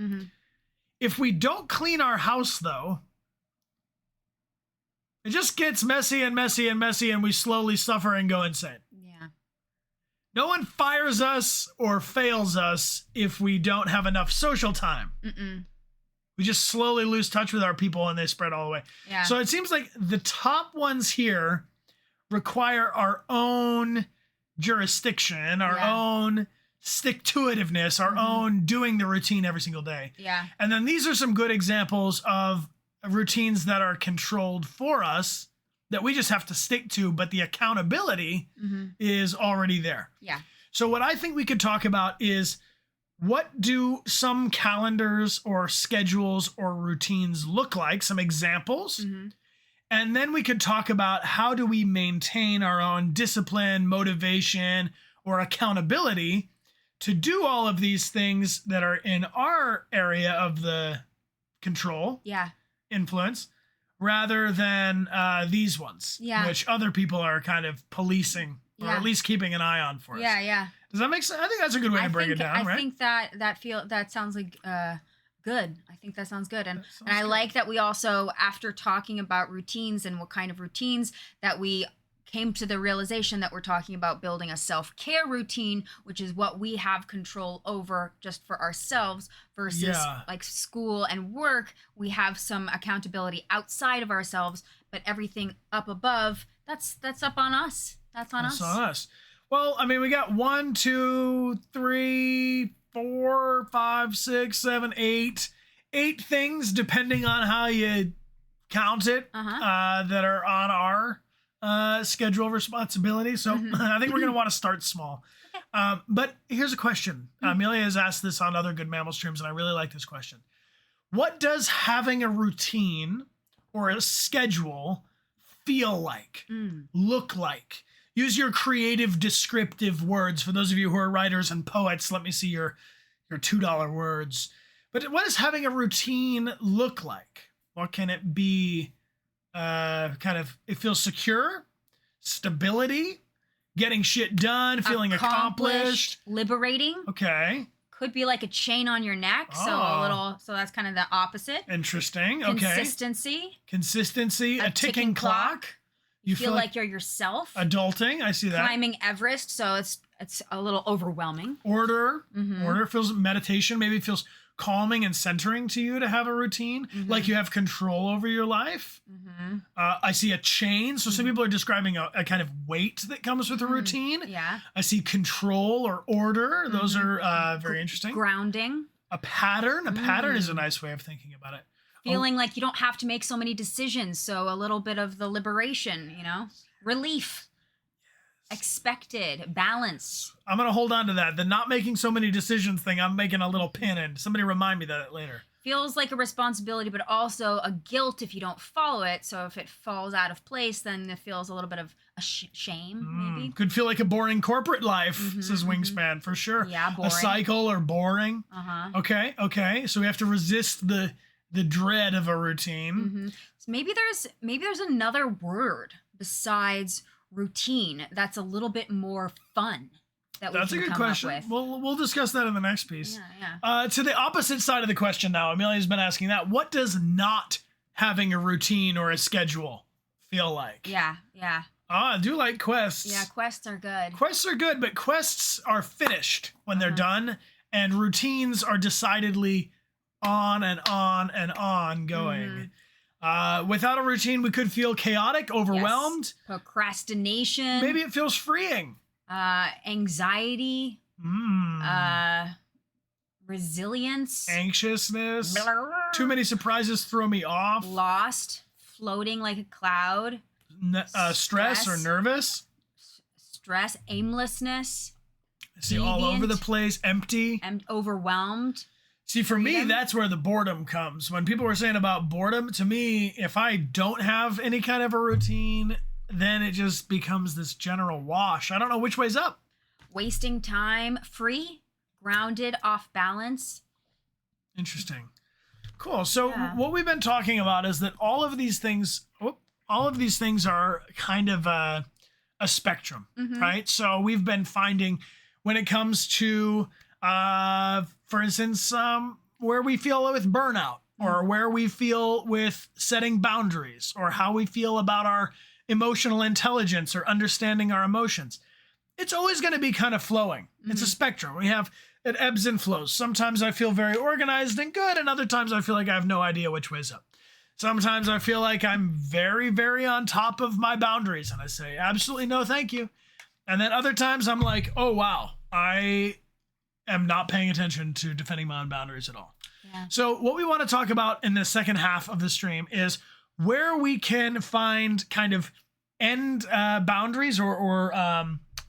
If we don't clean our house, though, it just gets messy and messy and messy, and we slowly suffer and go insane. No one fires us or fails us if we don't have enough social time. We just slowly lose touch with our people and they spread all the way. So it seems like the top ones here require our own jurisdiction, our own stick-to-itiveness, our own doing the routine every single day. And then these are some good examples of routines that are controlled for us that we just have to stick to, but the accountability is already there. So what I think we could talk about is, what do some calendars or schedules or routines look like? Some examples. And then we could talk about how do we maintain our own discipline, motivation, or accountability to do all of these things that are in our area of the control, influence, rather than these ones, which other people are kind of policing, or at least keeping an eye on for us. Does that make sense? I think that's a good way to break it down, right? I think that sounds like good. I think that sounds good. And I like that we also, after talking about routines and what kind of routines, that we came to the realization that we're talking about building a self-care routine, which is what we have control over just for ourselves versus like school and work. We have some accountability outside of ourselves, but everything up above, that's up on us. That's on us. Well, I mean, we got 1, 2, 3, 4, 5, 6, 7, 8 things, depending on how you count it, that are on our schedule of responsibility. So I think we're going to want to start small. But here's a question. Amelia has asked this on other Good Mammal streams, and I really like this question. What does having a routine or a schedule feel like, look like? Use your creative, descriptive words. For those of you who are writers and poets, let me see your $2 words. But what does having a routine look like? What can it be? It feels secure, stability, getting shit done, feeling accomplished. Liberating. Okay. Could be like a chain on your neck. So that's kind of the opposite. Interesting. Okay. Consistency. A ticking clock. You feel like you're yourself. Adulting. I see that. Climbing Everest. So it's a little overwhelming. Order. Order feels meditation. Maybe it feels calming and centering to you to have a routine, like you have control over your life. I see a chain. So some people are describing a kind of weight that comes with a routine. Yeah. I see control or order. Those are very interesting. Grounding. A pattern. A pattern is a nice way of thinking about it. Feeling like you don't have to make so many decisions. So a little bit of the liberation, relief. Expected, balance. I'm going to hold on to that. The not making so many decisions thing, I'm making a little pin in. Somebody remind me that later. Feels like a responsibility, but also a guilt if you don't follow it. So if it falls out of place, then it feels a little bit of a shame, maybe. Could feel like a boring corporate life, says Wingspan, for sure. Yeah, boring. A cycle or boring. Okay. So we have to resist the dread of a routine. So maybe there's another word besides routine that's a little bit more fun. That's a good question. We'll discuss that in the next piece. Yeah. To the opposite side of the question now, Amelia's been asking that. What does not having a routine or a schedule feel like? Yeah. I do like quests. Yeah, quests are good. Quests are good, but quests are finished when they're done, and routines are decidedly on and on and on going. Without a routine, we could feel chaotic, overwhelmed. Yes. Procrastination. Maybe it feels freeing. Anxiety. Resilience. Anxiousness. Too many surprises throw me off. Lost. Floating like a cloud. Stress or nervous. Stress. Aimlessness. See, all over the place. Empty. Overwhelmed. See, for me, that's where the boredom comes. When people were saying about boredom, to me, if I don't have any kind of a routine, then it just becomes this general wash. I don't know which way's up. Wasting time, free, grounded, off balance. Interesting. Cool. So what we've been talking about is that all of these things are kind of a spectrum, right? So we've been finding when it comes to for instance, where we feel with burnout, or where we feel with setting boundaries, or how we feel about our emotional intelligence or understanding our emotions. It's always going to be kind of flowing. It's a spectrum. It ebbs and flows. Sometimes I feel very organized and good, and other times I feel like I have no idea which way's up. Sometimes I feel like I'm very, very on top of my boundaries, and I say, absolutely no, thank you. And then other times I'm like, oh, wow, I am not paying attention to defending my own boundaries at all. Yeah. So what we want to talk about in the second half of the stream is where we can find kind of end boundaries or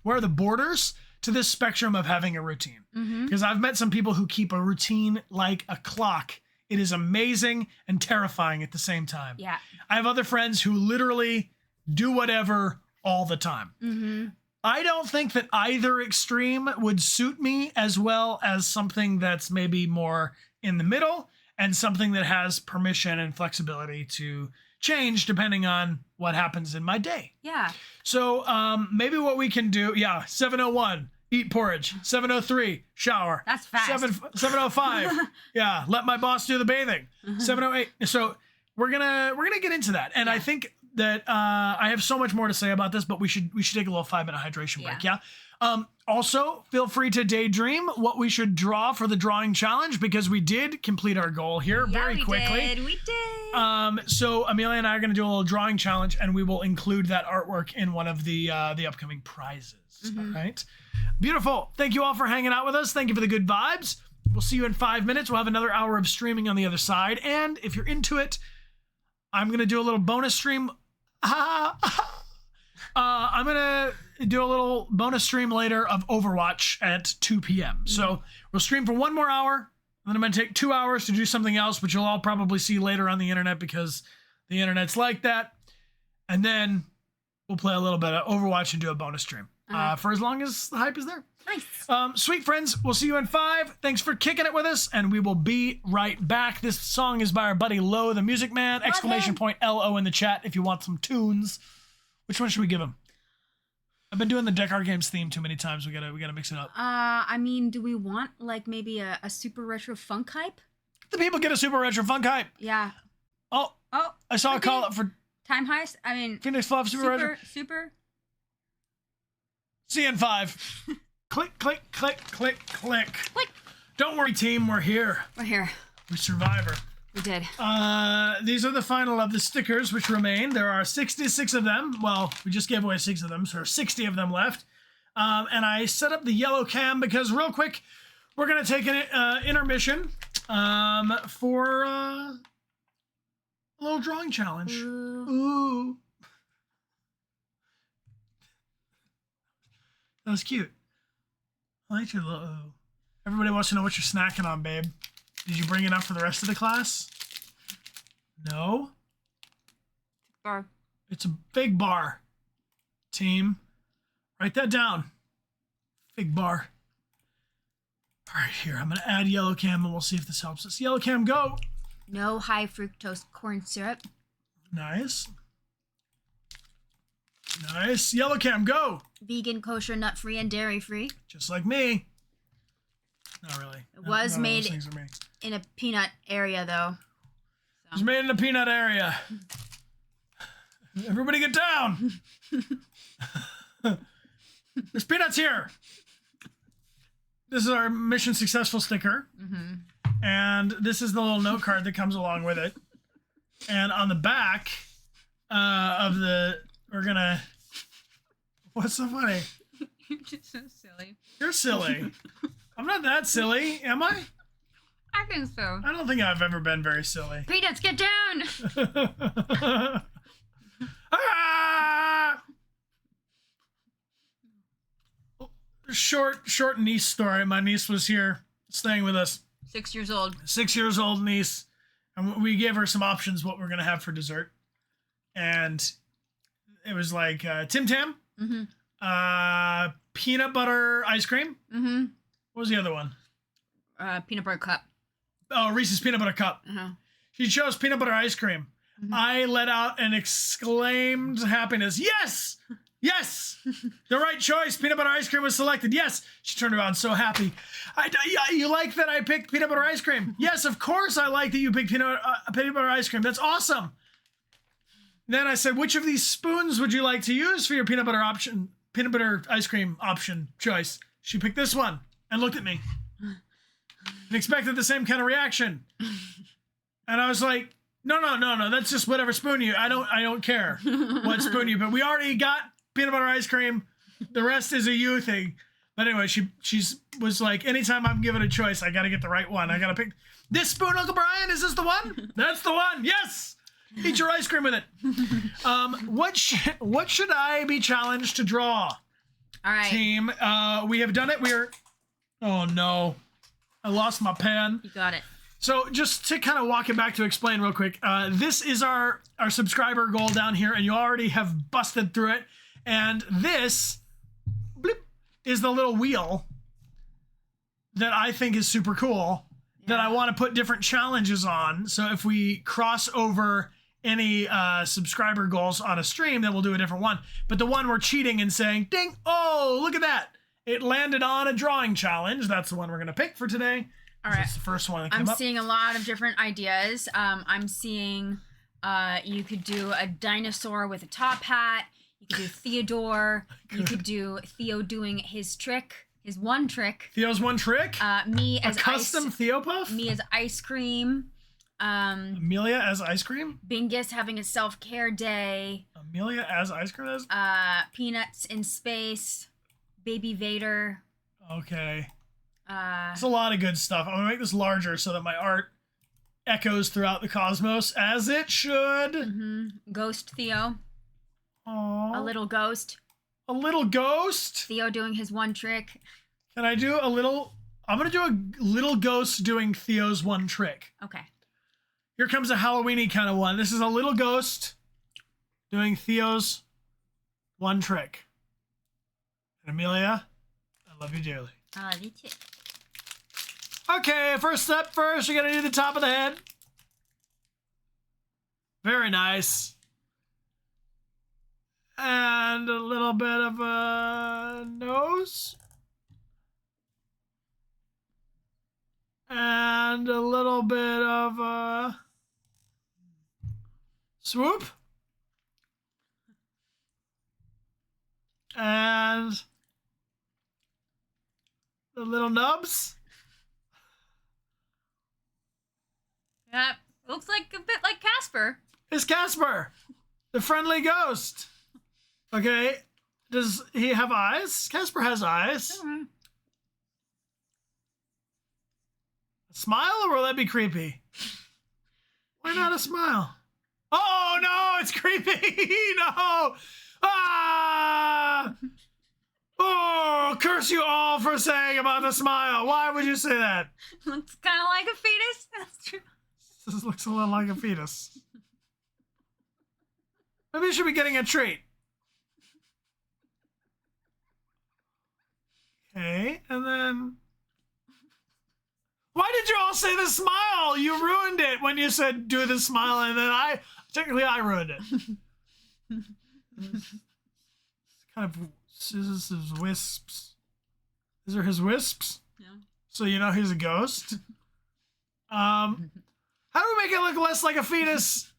where are the borders to this spectrum of having a routine. Because I've met some people who keep a routine like a clock. It is amazing and terrifying at the same time. Yeah. I have other friends who literally do whatever all the time. I don't think that either extreme would suit me as well as something that's maybe more in the middle and something that has permission and flexibility to change depending on what happens in my day. Yeah. So maybe what we can do, 7:01, eat porridge. 7:03, shower. That's fast. 7:05, let my boss do the bathing. 7:08. So we're gonna get into that, and I think that I have so much more to say about this, but we should take a little 5-minute hydration break. Yeah. Also, feel free to daydream what we should draw for the drawing challenge, because we did complete our goal here very quickly. We did. So Amelia and I are going to do a little drawing challenge, and we will include that artwork in one of the upcoming prizes. All right. Beautiful. Thank you all for hanging out with us. Thank you for the good vibes. We'll see you in 5 minutes. We'll have another hour of streaming on the other side. And if you're into it, I'm going to do a little bonus stream. I'm going to do a little bonus stream later of Overwatch at 2 p.m. So we'll stream for 1 more hour. Then I'm going to take 2 hours to do something else, which you'll all probably see later on the internet because the internet's like that. And then we'll play a little bit of Overwatch and do a bonus stream for as long as the hype is there. Nice. Sweet friends, we'll see you in 5. Thanks for kicking it with us, and we will be right back. This song is by our buddy Lo, the Music Man. !LO in the chat if you want some tunes. Which one should we give him? I've been doing the Dechart Games theme too many times. We gotta mix it up. I mean, do we want like maybe a super retro funk hype? The people get a super retro funk hype. Yeah. Oh, I saw a call up for Time Heist. I mean, Phoenix Fluff super retro. Super. See you in 5. Click, click, click, click, click. Click. Don't worry, team. We're here. We're here. We're Survivor. We did. These are the final of the stickers which remain. There are 66 of them. Well, we just gave away 6 of them, so there are 60 of them left. And I set up the yellow cam because real quick, we're going to take an intermission for a little drawing challenge. Ooh. That was cute. I like your little... Everybody wants to know what you're snacking on, babe. Did you bring enough for the rest of the class? No? Bar. It's a big bar. Team. Write that down. Big bar. All right, here. I'm going to add yellow cam and we'll see if this helps us. Yellow cam, go. No high fructose corn syrup. Nice. Nice. Yellow cam, go. Vegan, kosher, nut-free, and dairy-free. Just like me. Not really. It was made in a peanut area, though. So. It was made in a peanut area. Everybody get down. There's peanuts here. This is our mission successful sticker. And this is the little note card that comes along with it. And on the back of the... We're going to... What's so funny? You're just so silly. You're silly. I'm not that silly, am I? I think so. I don't think I've ever been very silly. Peanuts, get down! Ah! Short niece story. My niece was here staying with us. 6 years old. 6 years old niece. And we gave her some options what we're going to have for dessert. And it was like Tim Tam, peanut butter ice cream. What was the other one? Peanut butter cup. Oh, Reese's peanut butter cup. She chose peanut butter ice cream. I let out an exclaimed happiness. Yes! Yes! The right choice. Peanut butter ice cream was selected. Yes! She turned around so happy. You like that I picked peanut butter ice cream? Yes, of course I like that you picked peanut butter ice cream. That's awesome. Then I said, which of these spoons would you like to use for your peanut butter ice cream option choice? She picked this one and looked at me and expected the same kind of reaction. And I was like, no, that's just whatever spoon you, I don't care what spoon you, but we already got peanut butter ice cream. The rest is a you thing. But anyway, she was like, anytime I'm given a choice, I got to get the right one. I got to pick this spoon, Uncle Brian. Is this the one? That's the one. Yes. Eat your ice cream with it. What should I be challenged to draw? All right. Team, we have done it. Oh no, I lost my pen. You got it. So just to kind of walk it back to explain real quick, this is our subscriber goal down here, and you already have busted through it. And this is the little wheel that I think is super cool, that I want to put different challenges on. So if we cross over any subscriber goals on a stream, then we'll do a different one. But the one we're cheating and saying, ding, oh, look at that. It landed on a drawing challenge. That's the one we're going to pick for today. All right. That's the first one that came up. I'm seeing a lot of different ideas. I'm seeing You could do a dinosaur with a top hat. You could do Theodore. You could do Theo doing his trick, his one trick. Theo's one trick? Me as a custom Theo puff? Me as ice cream. Amelia as ice cream? Bingus having a self-care day. Amelia as ice cream? Peanuts in space. Baby Vader. Okay. There's a lot of good stuff. I'm going to make this larger so that my art echoes throughout the cosmos, as it should. Mm-hmm. Ghost Theo. Aww. A little ghost. A little ghost? Theo doing his one trick. Can I do a little... I'm going to do a little ghost doing Theo's one trick. Okay. Here comes a Halloween-y kind of one. This is a little ghost doing Theo's one trick. And Amelia, I love you dearly. I love you too. Okay, first step first, you're going to do the top of the head. Very nice. And a little bit of a nose. And a little bit of a swoop. And the little nubs. Yeah, looks like a bit like Casper. It's Casper, the friendly ghost. Okay, does he have eyes? Casper has eyes. Mm-hmm. A smile, or will that be creepy? Why not a smile? Oh no, it's creepy. No. Ah! Oh, curse you all for saying about the smile. Why would you say that? Looks kind of like a fetus. That's true. This looks a little like a fetus. Maybe you should be getting a treat. Okay, and then... Why did you all say the smile? You ruined it when you said do the smile, and then technically I ruined it. It's kind of scissors, his wisps. These are his wisps? Yeah. So you know he's a ghost? How do we make it look less like a fetus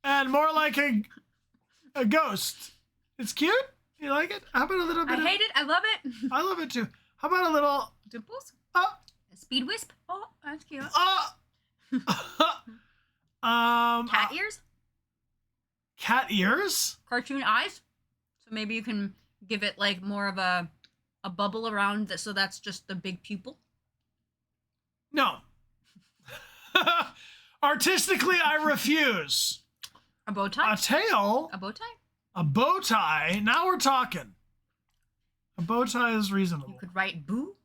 and more like a ghost? It's cute? You like it? How about a little bit I hate it. I love it. I love it too. How about a little... Dimples? Oh. A speed wisp? Oh, that's cute. Cat ears? Cat ears? Cartoon eyes? So maybe you can give it like more of a bubble around so that's just the big pupil. No. Artistically, I refuse. A bow tie? A tail? A bow tie? A bow tie? Now we're talking. A bow tie is reasonable. You could write boo.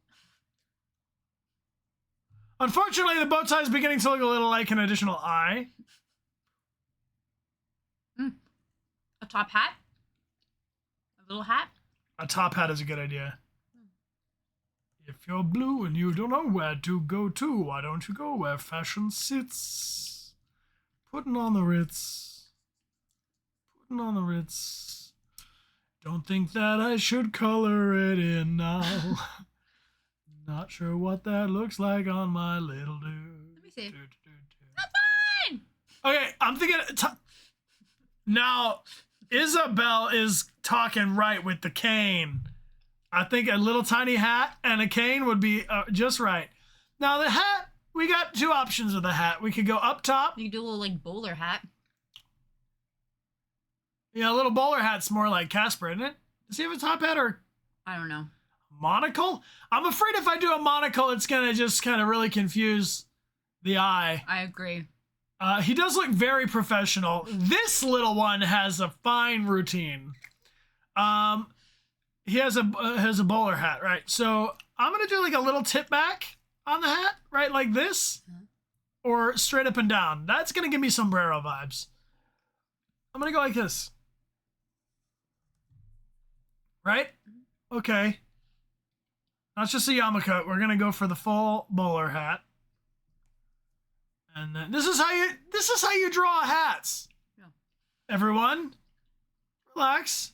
Unfortunately, the bow tie is beginning to look a little like an additional eye. A top hat? A little hat? A top hat is a good idea. If you're blue and you don't know where to go to, why don't you go where fashion sits? Putting on the Ritz. Putting on the Ritz. Don't think that I should color it in now. Not sure what that looks like on my little dude. Let me see. That's fine! Okay, I'm thinking... Now, Isabel is talking right with the cane. I think a little tiny hat and a cane would be just right. Now, the hat, we got two options with the hat. We could go up top. You could do a little, like, bowler hat. Yeah, a little bowler hat's more like Casper, isn't it? Does he have a top hat or... I don't know. Monocle? I'm afraid if I do a monocle, it's going to just kind of really confuse the eye. I agree. He does look very professional. This little one has a fine routine. He has a bowler hat, right? So I'm going to do like a little tip back on the hat, right? Like this. Or straight up and down. That's going to give me sombrero vibes. I'm going to go like this. Right? Okay. Not just a yarmulke. We're going to go for the full bowler hat. And then this is how you draw hats. Yeah. Everyone, relax.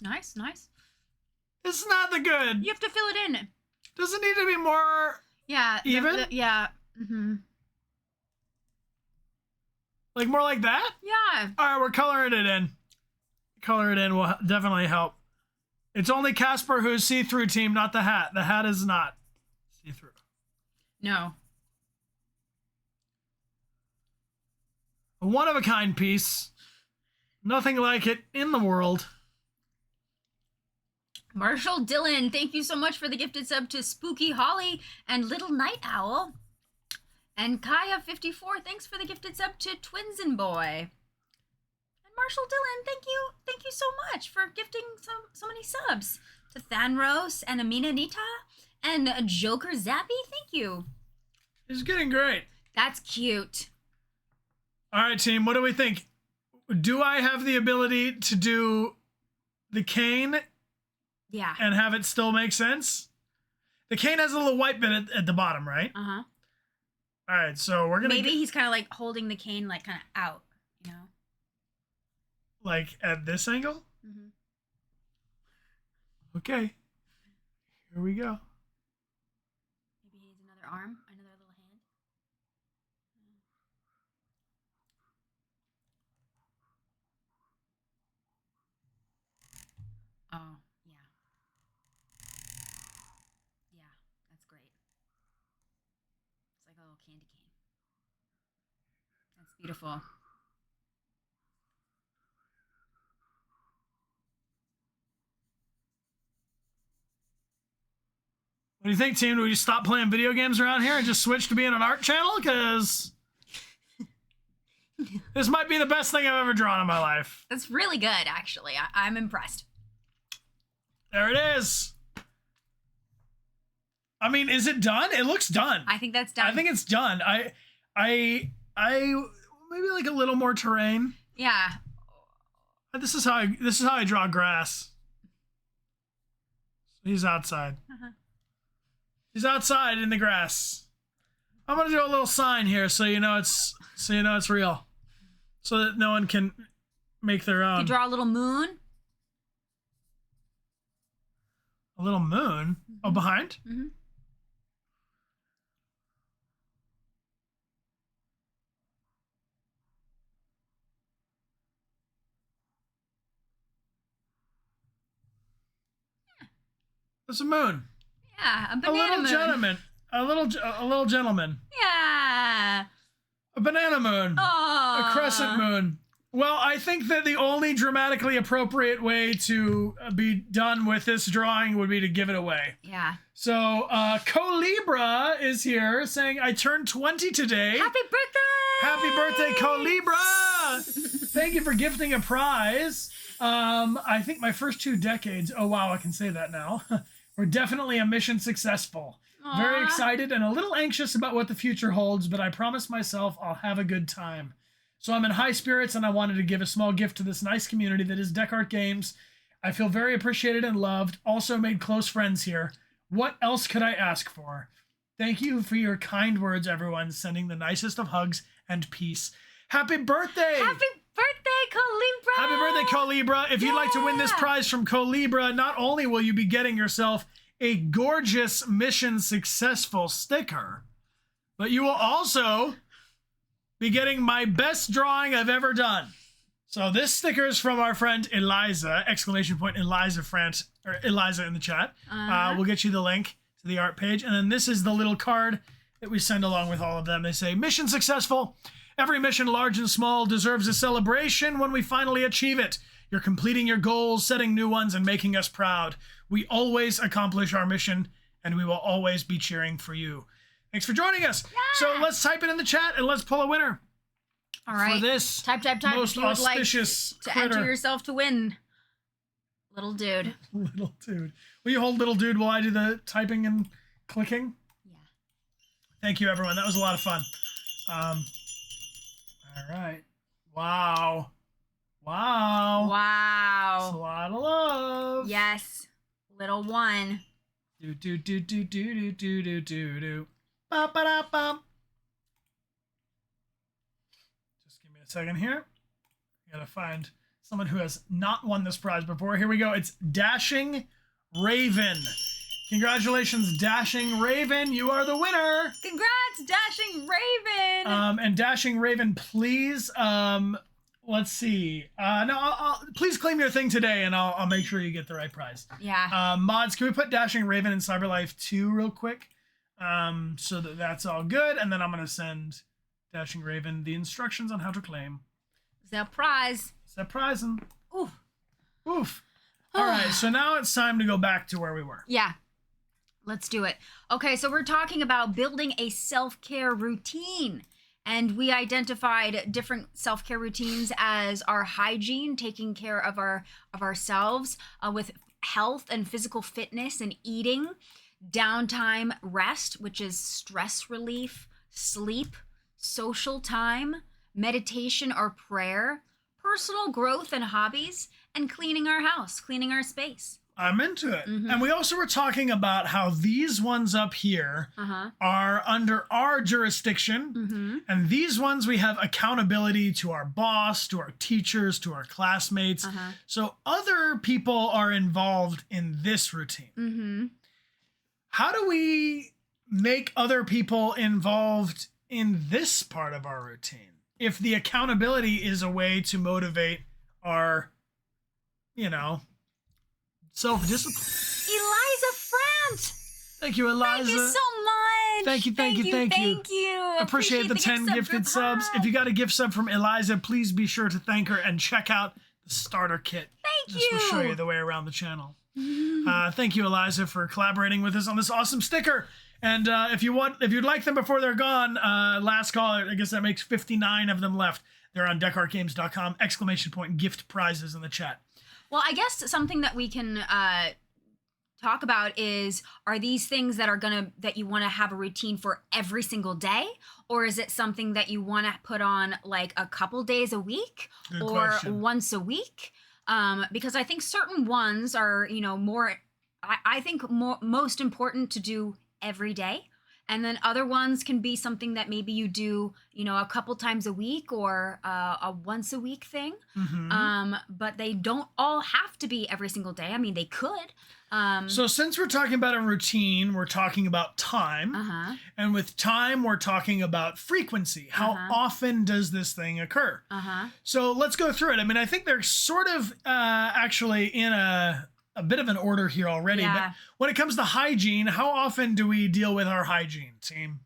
Nice. It's not the good. You have to fill it in. Does it need to be more Yeah. Even? Yeah. Mm-hmm. Like more like that? Yeah. All right, we're coloring it in. Color it in will definitely help. It's only Casper who's see-through, team, not the hat. The hat is not see-through. No. A one-of-a-kind piece. Nothing like it in the world. Marshall Dillon, thank you so much for the gifted sub to Spooky Holly and Little Night Owl. And Kaya54, thanks for the gifted sub to Twinsen Boy. And Marshall Dillon, thank you so much for gifting so many subs. To Thanros and Amina Nita and Joker Zappy, thank you. It's getting great. That's cute. All right, team, what do we think? Do I have the ability to do the cane? Yeah. And have it still make sense? The cane has a little white bit at the bottom, right? Uh-huh. All right, so we're gonna... Maybe he's kind of like holding the cane like kind of out, you know? Like at this angle? Mm-hmm. Okay. Here we go. Maybe he needs another arm, another little hand. Oh, yeah. Yeah, that's great. It's like a little candy cane. That's beautiful. What do you think, team? Do we just stop playing video games around here and just switch to being an art channel? Because this might be the best thing I've ever drawn in my life. That's really good, actually. I'm impressed. There it is. I mean, is it done? It looks done. I think that's done. I think it's done. I maybe like a little more terrain. Yeah. This is how I draw grass. He's outside. Uh-huh. He's outside in the grass. I'm gonna do a little sign here so you know it's real, so that no one can make their own. You draw a little moon. A little moon. Mm-hmm. Oh, behind. Mm-hmm. There's a moon. Yeah, a banana moon. A little gentleman. Yeah. A banana moon. Aww. A crescent moon. Well, I think that the only dramatically appropriate way to be done with this drawing would be to give it away. Yeah. So, Colibra is here saying, I turned 20 today. Happy birthday! Happy birthday, Colibra! Thank you for gifting a prize. I think my first 2 decades, oh wow, I can say that now, were definitely a mission successful. Aww. Very excited and a little anxious about what the future holds, but I promised myself I'll have a good time. So I'm in high spirits and I wanted to give a small gift to this nice community that is Dechart Games. I feel very appreciated and loved. Also made close friends here. What else could I ask for? Thank you for your kind words, everyone. Sending the nicest of hugs and peace. Happy birthday! Happy birthday, Colibra! Happy birthday, Colibra. If you'd like to win this prize from Colibra, not only will you be getting yourself a gorgeous Mission Successful sticker, but you will also be getting my best drawing I've ever done. So this sticker is from our friend Eliza, ! Eliza France, or Eliza in the chat. We'll get you the link to the art page. And then this is the little card that we send along with all of them. They say, mission successful. Every mission, large and small, deserves a celebration when we finally achieve it. You're completing your goals, setting new ones, and making us proud. We always accomplish our mission, and we will always be cheering for you. Thanks for joining us. Yeah. So let's type it in the chat, and let's pull a winner. All right. For this type most auspicious to critter. enter yourself to win. Little dude. Little dude. Will you hold little dude while I do the typing and clicking? Yeah. Thank you, everyone. That was a lot of fun. All right. Wow. Wow. Wow. That's a lot of love. Yes. Little one. Do do do do do do do do do do. Ba ba da bum. Just give me a second here. I gotta find someone who has not won this prize before. Here we go. It's Dashing Raven. Congratulations, Dashing Raven. You are the winner. Congrats, Dashing Raven. And Dashing Raven, please, let's see. No, please claim your thing today, and I'll make sure you get the right prize. Yeah. Mods, can we put Dashing Raven in CyberLife 2 real quick? So that's all good, and then I'm gonna send Dashing Raven the instructions on how to claim. Surprise. Surprising. Oof. Oof. All right, so now it's time to go back to where we were. Yeah. Let's do it. Okay, so we're talking about building a self-care routine. And we identified different self-care routines as our hygiene, taking care of ourselves with health and physical fitness and eating, downtime, rest, which is stress relief, sleep, social time, meditation or prayer, personal growth and hobbies, and cleaning our house, cleaning our space. I'm into it. Mm-hmm. And we also were talking about how these ones up here are under our jurisdiction. Mm-hmm. And these ones, we have accountability to our boss, to our teachers, to our classmates. So other people are involved in this routine. Mm-hmm. How do we make other people involved in this part of our routine? If the accountability is a way to motivate our, self-discipline. Eliza Frant! Thank you, Eliza. Thank you so much. Thank you. Appreciate the 10 gifted subs. If you got a gift sub from Eliza, please be sure to thank her and check out the starter kit. Thank you. This will show you the way around the channel. Thank you, Eliza, for collaborating with us on this awesome sticker. And if you'd like them before they're gone, last call, I guess that makes 59 of them left. They're on dechartgames.com, ! Gift prizes in the chat. Well, I guess something that we can talk about is, are these things that you want to have a routine for every single day? Or is it something that you want to put on like a couple days a week or once a week? Because I think certain ones are, more, I think most important to do every day. And then other ones can be something that maybe you do, a couple times a week or a once a week thing. Mm-hmm. But they don't all have to be every single day. I mean, they could. So since we're talking about a routine, we're talking about time. And with time, we're talking about frequency. How often does this thing occur? So let's go through it. I mean, I think they're sort of actually in a bit of an order here already, but when it comes to hygiene, how often do we deal with our hygiene team?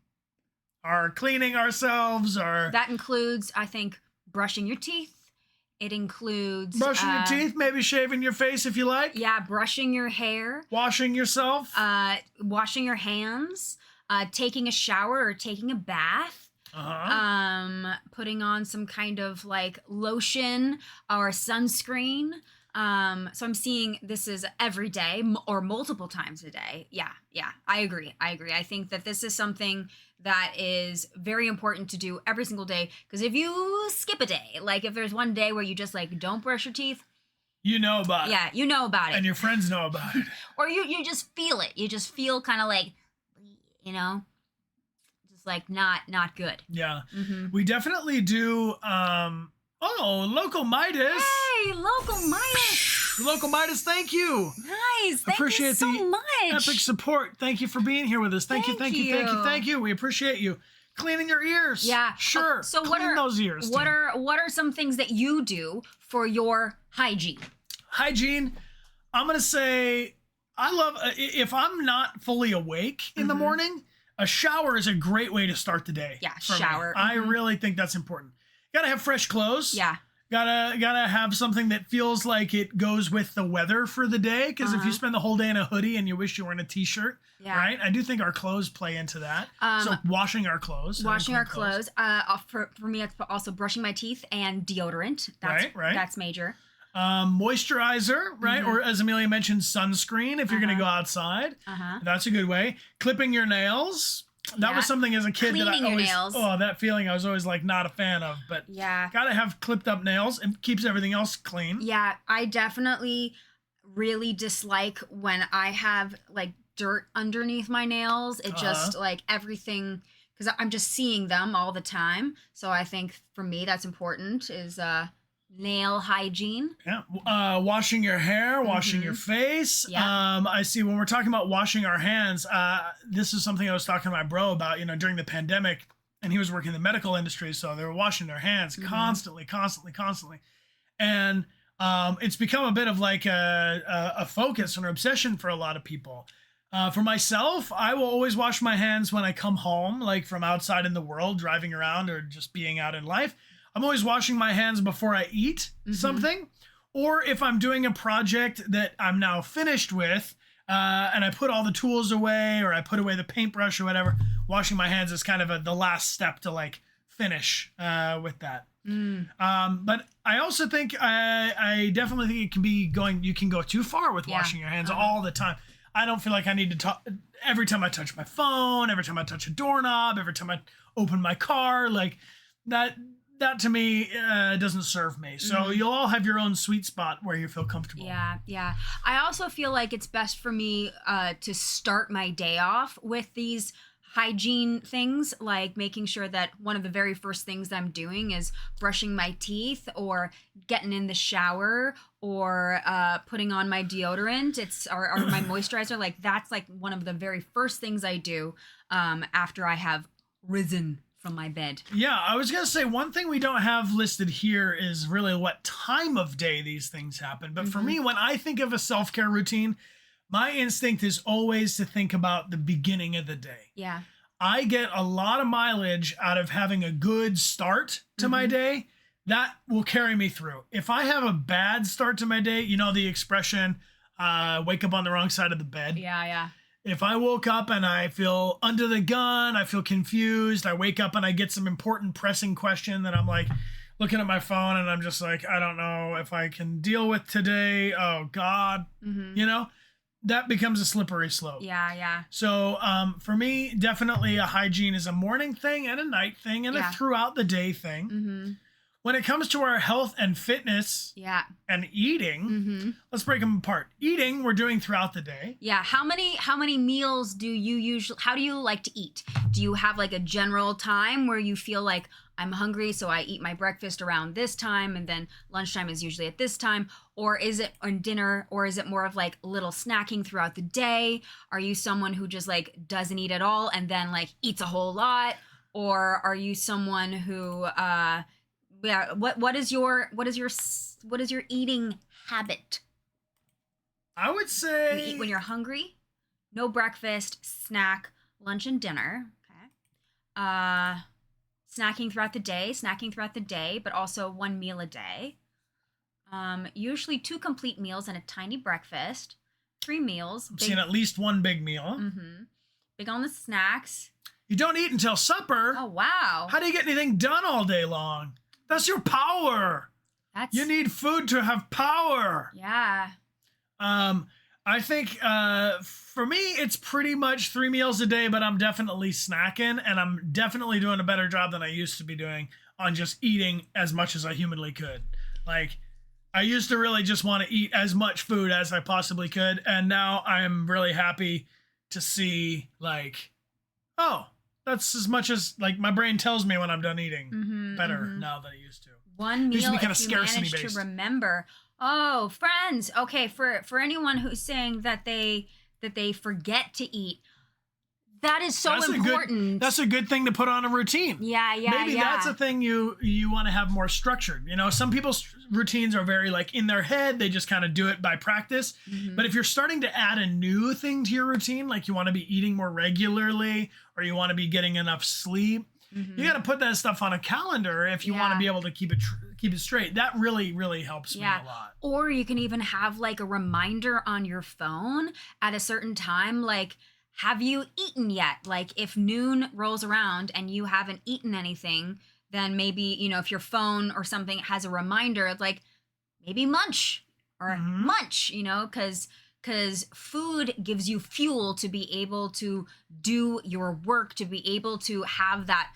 Our cleaning ourselves, that includes, I think, brushing your teeth. It includes brushing your teeth, maybe shaving your face if you like. Yeah, brushing your hair. Washing yourself. Washing your hands. Taking a shower or taking a bath. Putting on some kind of like lotion or sunscreen. So I'm seeing this is every day or multiple times a day. Yeah, I agree. I think that this is something that is very important to do every single day. Because if you skip a day, like if there's one day where you just like don't brush your teeth, you know about it. Yeah, you know about it. And your friends know about it. Or you just feel it. You just feel kind of like, just like not good. Yeah. Mm-hmm. We definitely do. Local Midas. Hey, Local Midas. Local Midas, thank you. Nice. Thank appreciate you so much. Epic support. Thank you for being here with us. Thank you. We appreciate you. Cleaning your ears. Yeah. Sure. So clean those ears. What are some things that you do for your hygiene? Hygiene, I'm going to say I love, if I'm not fully awake in the morning, a shower is a great way to start the day. Yeah, shower. I really think that's important. Gotta have fresh clothes. Yeah. Gotta have something that feels like it goes with the weather for the day. Because if you spend the whole day in a hoodie and you wish you were in a t-shirt, right? I do think our clothes play into that. So washing our clothes. Washing our clothes. For me, it's also brushing my teeth and deodorant. That's right. That's major. Moisturizer, right? Or as Amelia mentioned, sunscreen if you're gonna go outside. That's a good way. Clipping your nails. That was something as a kid that I always, that feeling I was always like not a fan of, but gotta have clipped up nails and keeps everything else clean. Yeah, I definitely really dislike when I have like dirt underneath my nails. It just like everything, because I'm just seeing them all the time. So I think for me that's important is Nail hygiene. Yeah. Washing your hair, washing your face. Yeah. I see when we're talking about washing our hands, this is something I was talking to my bro about, during the pandemic, and he was working in the medical industry. So they were washing their hands constantly. And it's become a bit of like a focus and an obsession for a lot of people. For myself, I will always wash my hands when I come home, like from outside in the world, driving around or just being out in life. I'm always washing my hands before I eat something, or if I'm doing a project that I'm now finished with, and I put all the tools away, or I put away the paintbrush or whatever, washing my hands is kind of the last step to like finish with that. But I also think I definitely think it can be you can go too far with washing your hands all the time. I don't feel like I need to talk every time I touch my phone, every time I touch a doorknob, every time I open my car, like that to me doesn't serve me. So you'll all have your own sweet spot where you feel comfortable. Yeah. I also feel like it's best for me to start my day off with these hygiene things, like making sure that one of the very first things I'm doing is brushing my teeth or getting in the shower or putting on my deodorant. Or my moisturizer. Like that's like one of the very first things I do after I have risen from my bed. Yeah, I was going to say one thing we don't have listed here is really what time of day these things happen. But for me, when I think of a self-care routine, my instinct is always to think about the beginning of the day. Yeah. I get a lot of mileage out of having a good start to my day. That will carry me through. If I have a bad start to my day, the expression, wake up on the wrong side of the bed. Yeah. If I woke up and I feel under the gun, I feel confused, I wake up and I get some important pressing question that I'm like looking at my phone and I'm just like, I don't know if I can deal with today. Oh God, that becomes a slippery slope. Yeah. So for me, definitely a hygiene is a morning thing and a night thing and a throughout the day thing. When it comes to our health and fitness and eating, let's break them apart. Eating, we're doing throughout the day. Yeah. How many meals do you usually, how do you like to eat? Do you have like a general time where you feel like I'm hungry, so I eat my breakfast around this time and then lunchtime is usually at this time? Or is it on dinner, or is it more of like little snacking throughout the day? Are you someone who just like doesn't eat at all and then like eats a whole lot? Or are you someone who, what is your eating habit? I would say you eat when you're hungry, no breakfast, snack, lunch and dinner. Okay. Snacking throughout the day, but also one meal a day. Usually 2 complete meals and a tiny breakfast. 3 meals. I'm seeing at least one big meal. Big on the snacks. You don't eat until supper. Oh wow! How do you get anything done all day long? That's your power. You need food to have power. Yeah. I think for me, it's pretty much 3 meals a day, but I'm definitely snacking and I'm definitely doing a better job than I used to be doing on just eating as much as I humanly could. Like I used to really just want to eat as much food as I possibly could. And now I'm really happy to see like, oh, that's as much as like my brain tells me when I'm done eating better now than it used to. One meal if you manage to remember. Oh, friends. Okay, for anyone who's saying that they forget to eat, that is so important. That's a good thing to put on a routine. Yeah. Maybe that's a thing you want to have more structured. Some people's routines are very like in their head. They just kind of do it by practice. But if you're starting to add a new thing to your routine, like you want to be eating more regularly or you want to be getting enough sleep, you got to put that stuff on a calendar if you want to be able to keep it straight. That really, really helps me a lot. Or you can even have like a reminder on your phone at a certain time, like, have you eaten yet? Like if noon rolls around and you haven't eaten anything, then maybe, if your phone or something has a reminder, like maybe munch or munch, because food gives you fuel to be able to do your work, to be able to have that,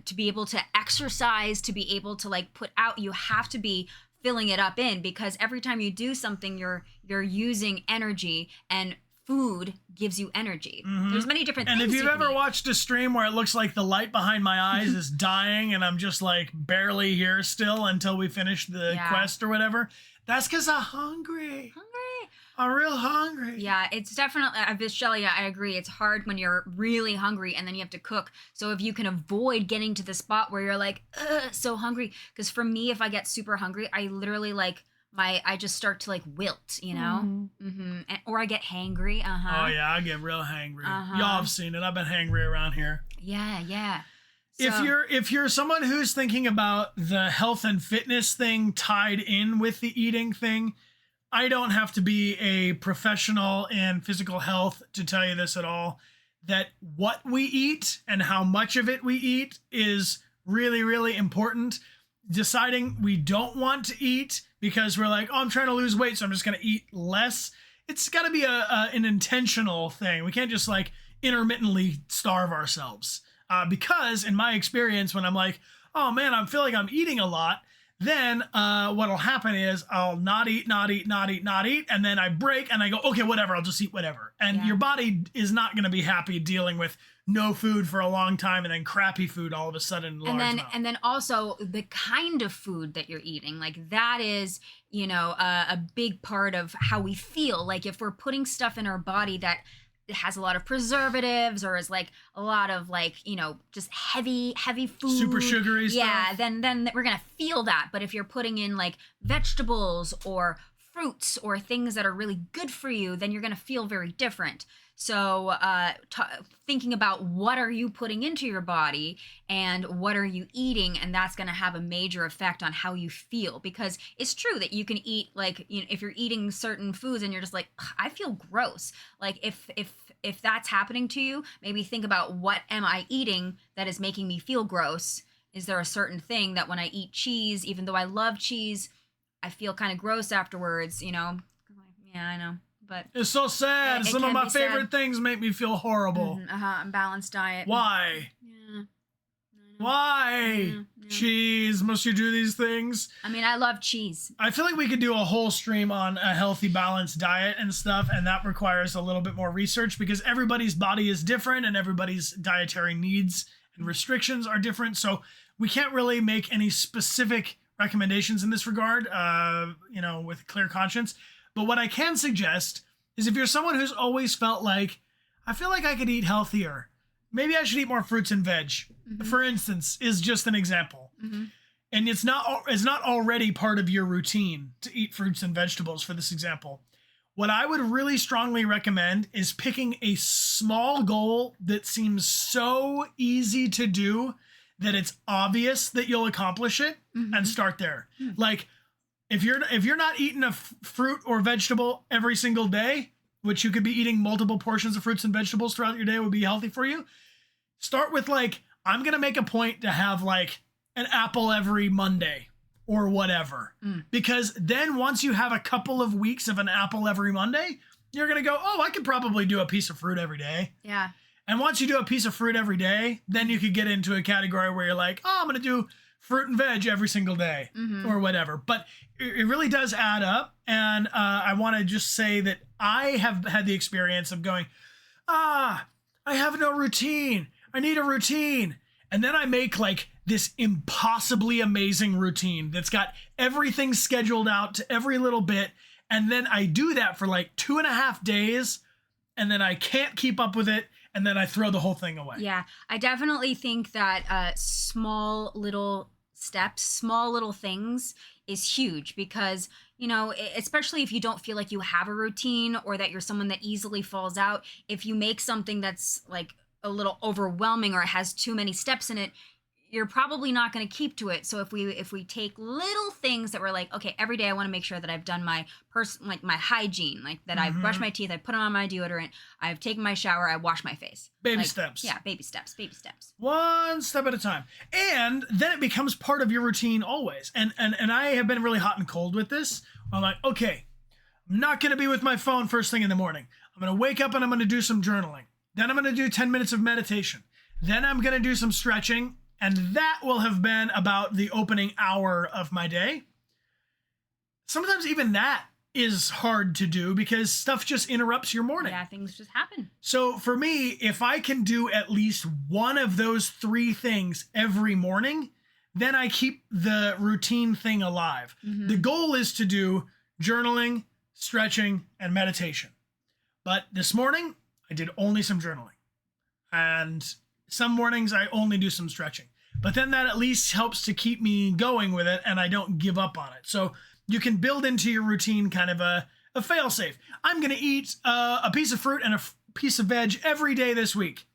to be able to exercise, to be able to like put out, you have to be filling it up in, because every time you do something, you're using energy, and food gives you energy. There's many different things. And if you've ever eat. watched a stream where it looks like the light behind my eyes is dying and I'm just like barely here still until we finish the quest or whatever, that's because I'm hungry. I'm real hungry. Yeah, it's definitely, Shelly, I agree. It's hard when you're really hungry and then you have to cook. So if you can avoid getting to the spot where you're like, so hungry. Because for me, if I get super hungry, I literally like, I just start to like wilt, you know? Or I get hangry. Oh yeah, I get real hangry. Y'all have seen it. I've been hangry around here. Yeah. So, if you're someone who's thinking about the health and fitness thing tied in with the eating thing, I don't have to be a professional in physical health to tell you this at all, that what we eat and how much of it we eat is really, really important. Deciding we don't want to eat because we're like, oh, I'm trying to lose weight, so I'm just going to eat less. It's got to be an intentional thing. We can't just like intermittently starve ourselves. Because in my experience, when I'm like, oh man, I feel like I'm eating a lot, then what'll happen is I'll not eat, and then I break and I go, okay, whatever, I'll just eat whatever. And your body is not going to be happy dealing with no food for a long time and then crappy food all of a sudden. And then also the kind of food that you're eating, like that is, you know, a big part of how we feel. Like if we're putting stuff in our body that has a lot of preservatives or is like a lot of like, you know, just heavy food, super sugary stuff. Yeah, then we're gonna feel that. But if you're putting in like vegetables or fruits or things that are really good for you, then you're gonna feel very different. So thinking about what are you putting into your body and what are you eating, and that's going to have a major effect on how you feel, because it's true that you can eat, like, you know, if you're eating certain foods and you're just like, I feel gross. Like if that's happening to you, maybe think about, what am I eating that is making me feel gross? Is there a certain thing that when I eat cheese, even though I love cheese, I feel kind of gross afterwards, you know? Yeah, I know. But it's so sad. Some of my favorite things make me feel horrible. Balanced diet. Why? Yeah. Why? Yeah. Cheese. Must you do these things? I mean, I love cheese. I feel like we could do a whole stream on a healthy, balanced diet and stuff, and that requires a little bit more research because everybody's body is different and everybody's dietary needs and restrictions are different. So we can't really make any specific recommendations in this regard, you know, with a clear conscience. But what I can suggest is, if you're someone who's always felt like, I feel like I could eat healthier, maybe I should eat more fruits and veg, for instance, is just an example. And it's not already part of your routine to eat fruits and vegetables, for this example. What I would really strongly recommend is picking a small goal that seems so easy to do that it's obvious that you'll accomplish it, and start there. Like, if you're not eating a fruit or vegetable every single day, which you could be eating multiple portions of fruits and vegetables throughout your day would be healthy for you, start with like, I'm going to make a point to have like an apple every Monday or whatever. Because then once you have a couple of weeks of an apple every Monday, you're going to go, oh, I could probably do a piece of fruit every day. Yeah. And once you do a piece of fruit every day, then you could get into a category where you're like, oh, I'm going to do fruit and veg every single day or whatever. But it really does add up. And I want to just say that I have had the experience of going, I have no routine. I need a routine. And then I make like this impossibly amazing routine that's got everything scheduled out to every little bit. And then I do that for like 2.5 days. And then I can't keep up with it. And then I throw the whole thing away. Yeah, I definitely think that small little steps, small little things is huge, because, you know, especially if you don't feel like you have a routine or that you're someone that easily falls out, if you make something that's like a little overwhelming or it has too many steps in it, you're probably not going to keep to it. So if we take little things that we're like, okay, every day I want to make sure that I've done my my hygiene, like that I've brushed my teeth, I put on my deodorant, I've taken my shower, I wash my face. Baby steps. Yeah, baby steps. One step at a time. And then it becomes part of your routine always. And I have been really hot and cold with this. I'm like, okay, I'm not going to be with my phone first thing in the morning. I'm going to wake up and I'm going to do some journaling. Then I'm going to do 10 minutes of meditation. Then I'm going to do some stretching. And that will have been about the opening hour of my day. Sometimes even that is hard to do because stuff just interrupts your morning. Yeah, things just happen. So for me, if I can do at least one of those 3 things every morning, then I keep the routine thing alive. Mm-hmm. The goal is to do journaling, stretching, and meditation. But this morning, I did only some journaling. And some mornings, I only do some stretching. But then that at least helps to keep me going with it, and I don't give up on it. So you can build into your routine kind of a fail-safe. I'm going to eat a piece of fruit and a piece of veg every day this week.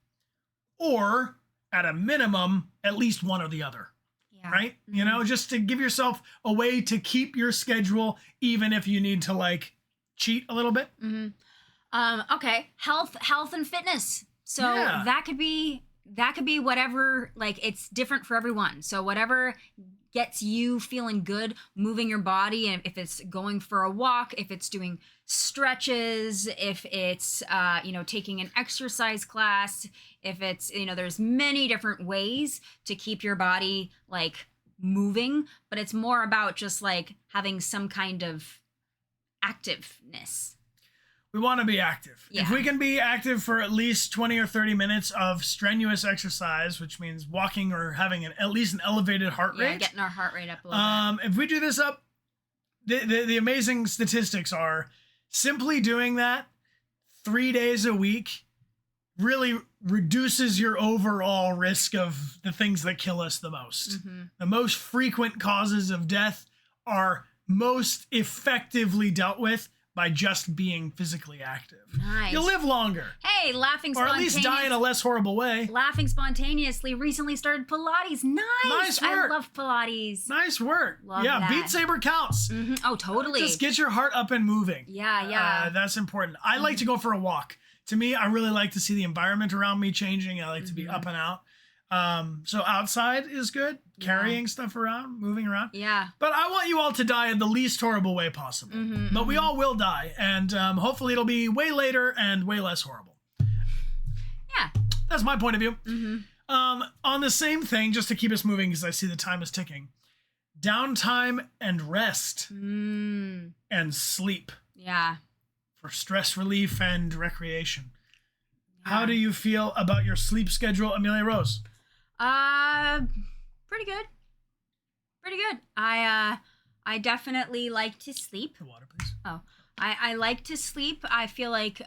Or, at a minimum, at least one or the other. Yeah. Right? Mm-hmm. You know, just to give yourself a way to keep your schedule, even if you need to, like, cheat a little bit. Mm-hmm. Okay. Health and fitness. So that could be whatever, like, it's different for everyone. So whatever gets you feeling good, moving your body, and if it's going for a walk, if it's doing stretches, if it's taking an exercise class, if it's there's many different ways to keep your body like moving, but it's more about just like having some kind of activeness. We want to be active. Yeah. If we can be active for at least 20 or 30 minutes of strenuous exercise, which means walking or having at least an elevated heart rate. Yeah, getting our heart rate up a little bit. If we do this up, the amazing statistics are simply doing that 3 days a week really reduces your overall risk of the things that kill us the most. Mm-hmm. The most frequent causes of death are most effectively dealt with by just being physically active. Nice. You'll live longer. Hey, laughing spontaneously. Or at least die in a less horrible way. Laughing spontaneously recently started Pilates. Nice work. I love Pilates. Nice work. Love that. Beat Saber counts. Mm-hmm. Oh, totally. Just get your heart up and moving. Yeah. That's important. I like to go for a walk. To me, I really like to see the environment around me changing. I like to be up and out. So outside is good. Carrying stuff around, moving around. Yeah. But I want you all to die in the least horrible way possible. Mm-hmm, but we all will die. And hopefully it'll be way later and way less horrible. Yeah. That's my point of view. Mm-hmm. On the same thing, just to keep us moving because I see the time is ticking. Downtime and rest. And sleep. Yeah. For stress relief and recreation. Yeah. How do you feel about your sleep schedule, Amelia Rose? Pretty good. I definitely like to sleep. The water, please. Oh, I like to sleep. I feel like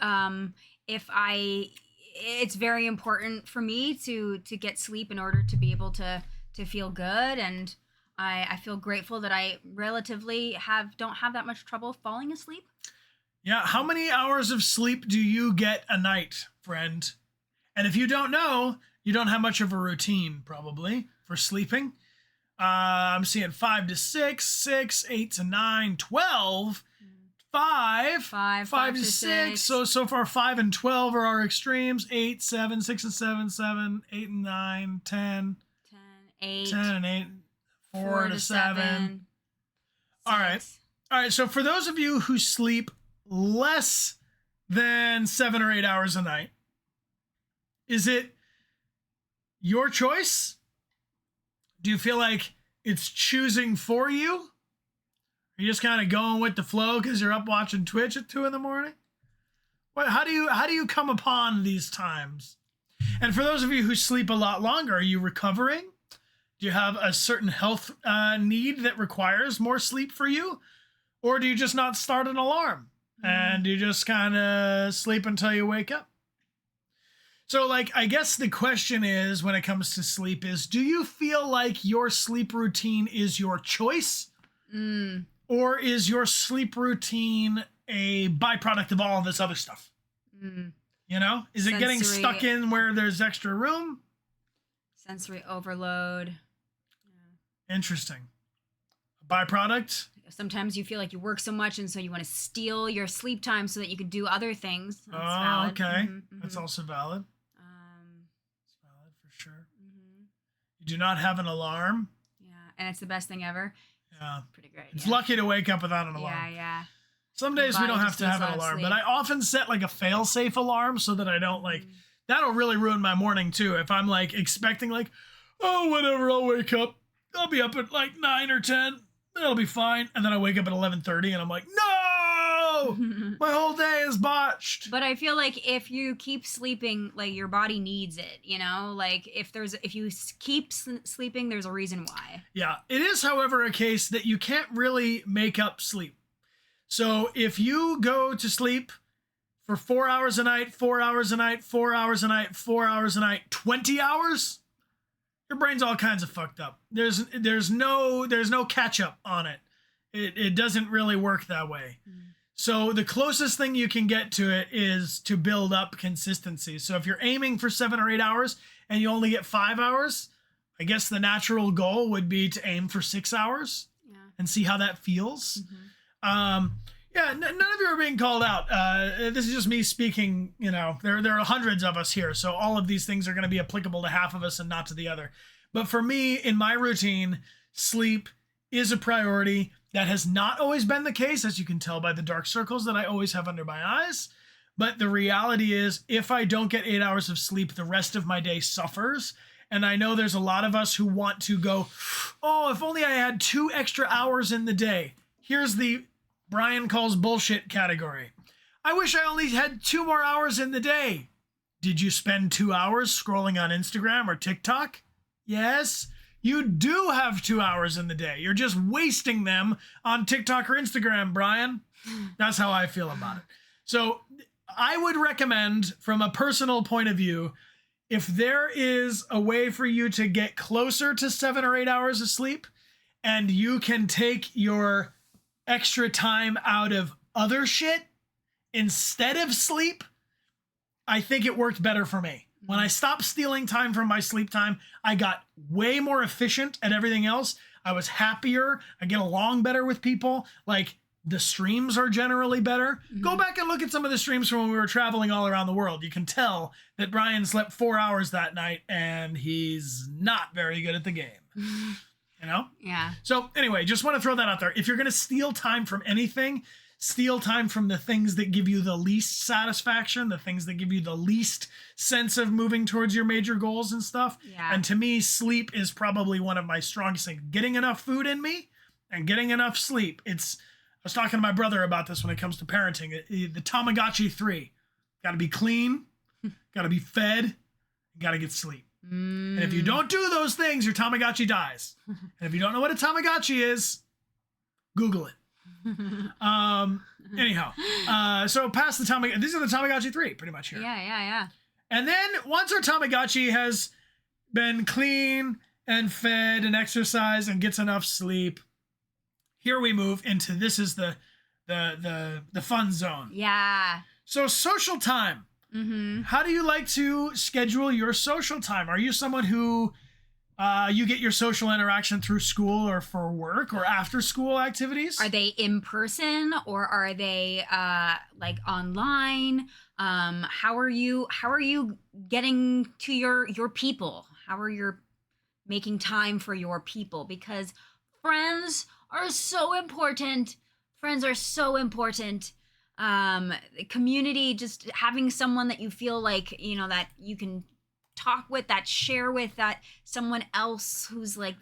it's very important for me to get sleep in order to be able to feel good, and I feel grateful that I relatively don't have that much trouble falling asleep. Yeah, how many hours of sleep do you get a night, friend? And if you don't know, you don't have much of a routine, probably, for sleeping. I'm seeing 5 to 6, 6, 8 to 9, 12, 5 to 6. So far, 5 and 12 are our extremes. 8, 7, 6 and 7, 7, 8 and 9, 10, 8, 10 and 8, 4 to 7. All right, so for those of you who sleep less than 7 or 8 hours a night, is it your choice? Do you feel like it's choosing for you? Are you just kind of going with the flow because you're up watching Twitch at 2 a.m? How do you come upon these times? And for those of you who sleep a lot longer, are you recovering? Do you have a certain health need that requires more sleep for you? Or do you just not start an alarm? And you just kind of sleep until you wake up? So, I guess the question is, when it comes to sleep, is do you feel like your sleep routine is your choice? Or is your sleep routine a byproduct of all of this other stuff? You know? Is it getting stuck in where there's extra room? Sensory overload. Yeah. Interesting. A byproduct? Sometimes you feel like you work so much, and so you want to steal your sleep time so that you can do other things. That's valid. Okay. Mm-hmm. That's also valid. It's valid for sure. You do not have an alarm. Yeah, and it's the best thing ever. Yeah. Pretty great. It's lucky to wake up without an alarm. Yeah. Some days we don't have to have an alarm, but I often set a fail-safe alarm so that I don't that'll really ruin my morning too. If I'm expecting oh, whatever, I'll wake up. I'll be up at 9 or 10. That'll be fine. And then I wake up at 11:30 and I'm like, no! no, my whole day is botched. But I feel like if you keep sleeping, like your body needs it, like if you keep sleeping, there's a reason why. Yeah. It is, however, a case that you can't really make up sleep. So if you go to sleep for 4 hours a night, 4 hours a night, 4 hours a night, 4 hours a night, 20 hours, your brain's all kinds of fucked up. There's no catch up on it. It doesn't really work that way. So the closest thing you can get to it is to build up consistency. So if you're aiming for 7 or 8 hours and you only get 5 hours, I guess the natural goal would be to aim for 6 hours and see how that feels. Yeah, none of you are being called out. This is just me speaking, there are hundreds of us here. So all of these things are going to be applicable to half of us and not to the other. But for me, in my routine, sleep is a priority. That has not always been the case, as you can tell by the dark circles that I always have under my eyes. But the reality is, if I don't get 8 hours of sleep, the rest of my day suffers. And I know there's a lot of us who want to go, oh, if only I had 2 extra hours in the day. Here's the Brian calls bullshit category. I wish I only had 2 more hours in the day. Did you spend 2 hours scrolling on Instagram or TikTok? Yes. You do have 2 hours in the day. You're just wasting them on TikTok or Instagram, Brian. That's how I feel about it. So I would recommend, from a personal point of view, if there is a way for you to get closer to 7 or 8 hours of sleep, and you can take your extra time out of other shit instead of sleep, I think it worked better for me. When I stopped stealing time from my sleep time, I got way more efficient at everything else. I was happier. I get along better with people. Like, the streams are generally better. Go back and look at some of the streams from when we were traveling all around the world. You can tell that Brian slept 4 hours that night and he's not very good at the game. Yeah. So anyway, just want to throw that out there. If you're going to steal time from anything, steal time from the things that give you the least satisfaction, the things that give you the least sense of moving towards your major goals and stuff. Yeah. And to me, sleep is probably one of my strongest things. Getting enough food in me and getting enough sleep. I was talking to my brother about this when it comes to parenting. The Tamagotchi 3. Got to be clean, got to be fed, got to get sleep. And if you don't do those things, your Tamagotchi dies. And if you don't know what a Tamagotchi is, Google it. Anyhow, so past the Tamagotchi, these are the Tamagotchi 3 pretty much here. Yeah. And then once our Tamagotchi has been clean and fed and exercised and gets enough sleep, here we move into, this is the fun zone. Yeah. So social time. How do you like to schedule your social time? Are you someone who you get your social interaction through school or for work or after school activities? Are they in person or are they like online? How are you getting to your people? How are you making time for your people? Because friends are so important. Community, just having someone that you feel like, that you can talk with, that share with, that someone else who's like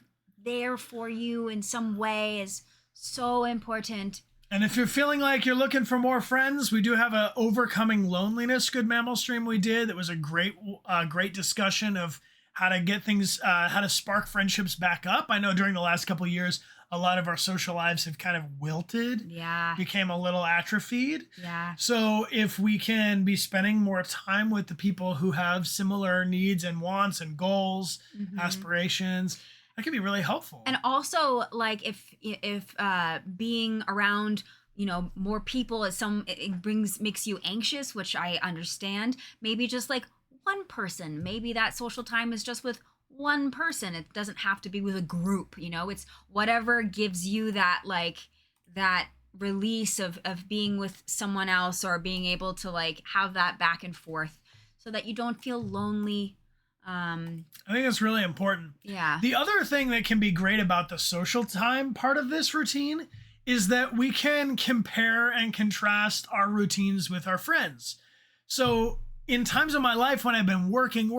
there for you in some way is so important. And if you're feeling like you're looking for more friends, we do have a Overcoming Loneliness Good Mammal stream we did. That was a great discussion of how to get things, how to spark friendships back up. I know during the last couple of years, a lot of our social lives have kind of wilted. Yeah. Became a little atrophied. Yeah. So if we can be spending more time with the people who have similar needs and wants and goals, aspirations, that can be really helpful. And also, like, if being around, more people makes you anxious, which I understand. Maybe just like one person. Maybe that social time is just with one person. It doesn't have to be with a group, it's whatever gives you that, like, that release of being with someone else, or being able to like have that back and forth so that you don't feel lonely. I think that's really important. Yeah. The other thing that can be great about the social time part of this routine is that we can compare and contrast our routines with our friends. So in times of my life when I've been working,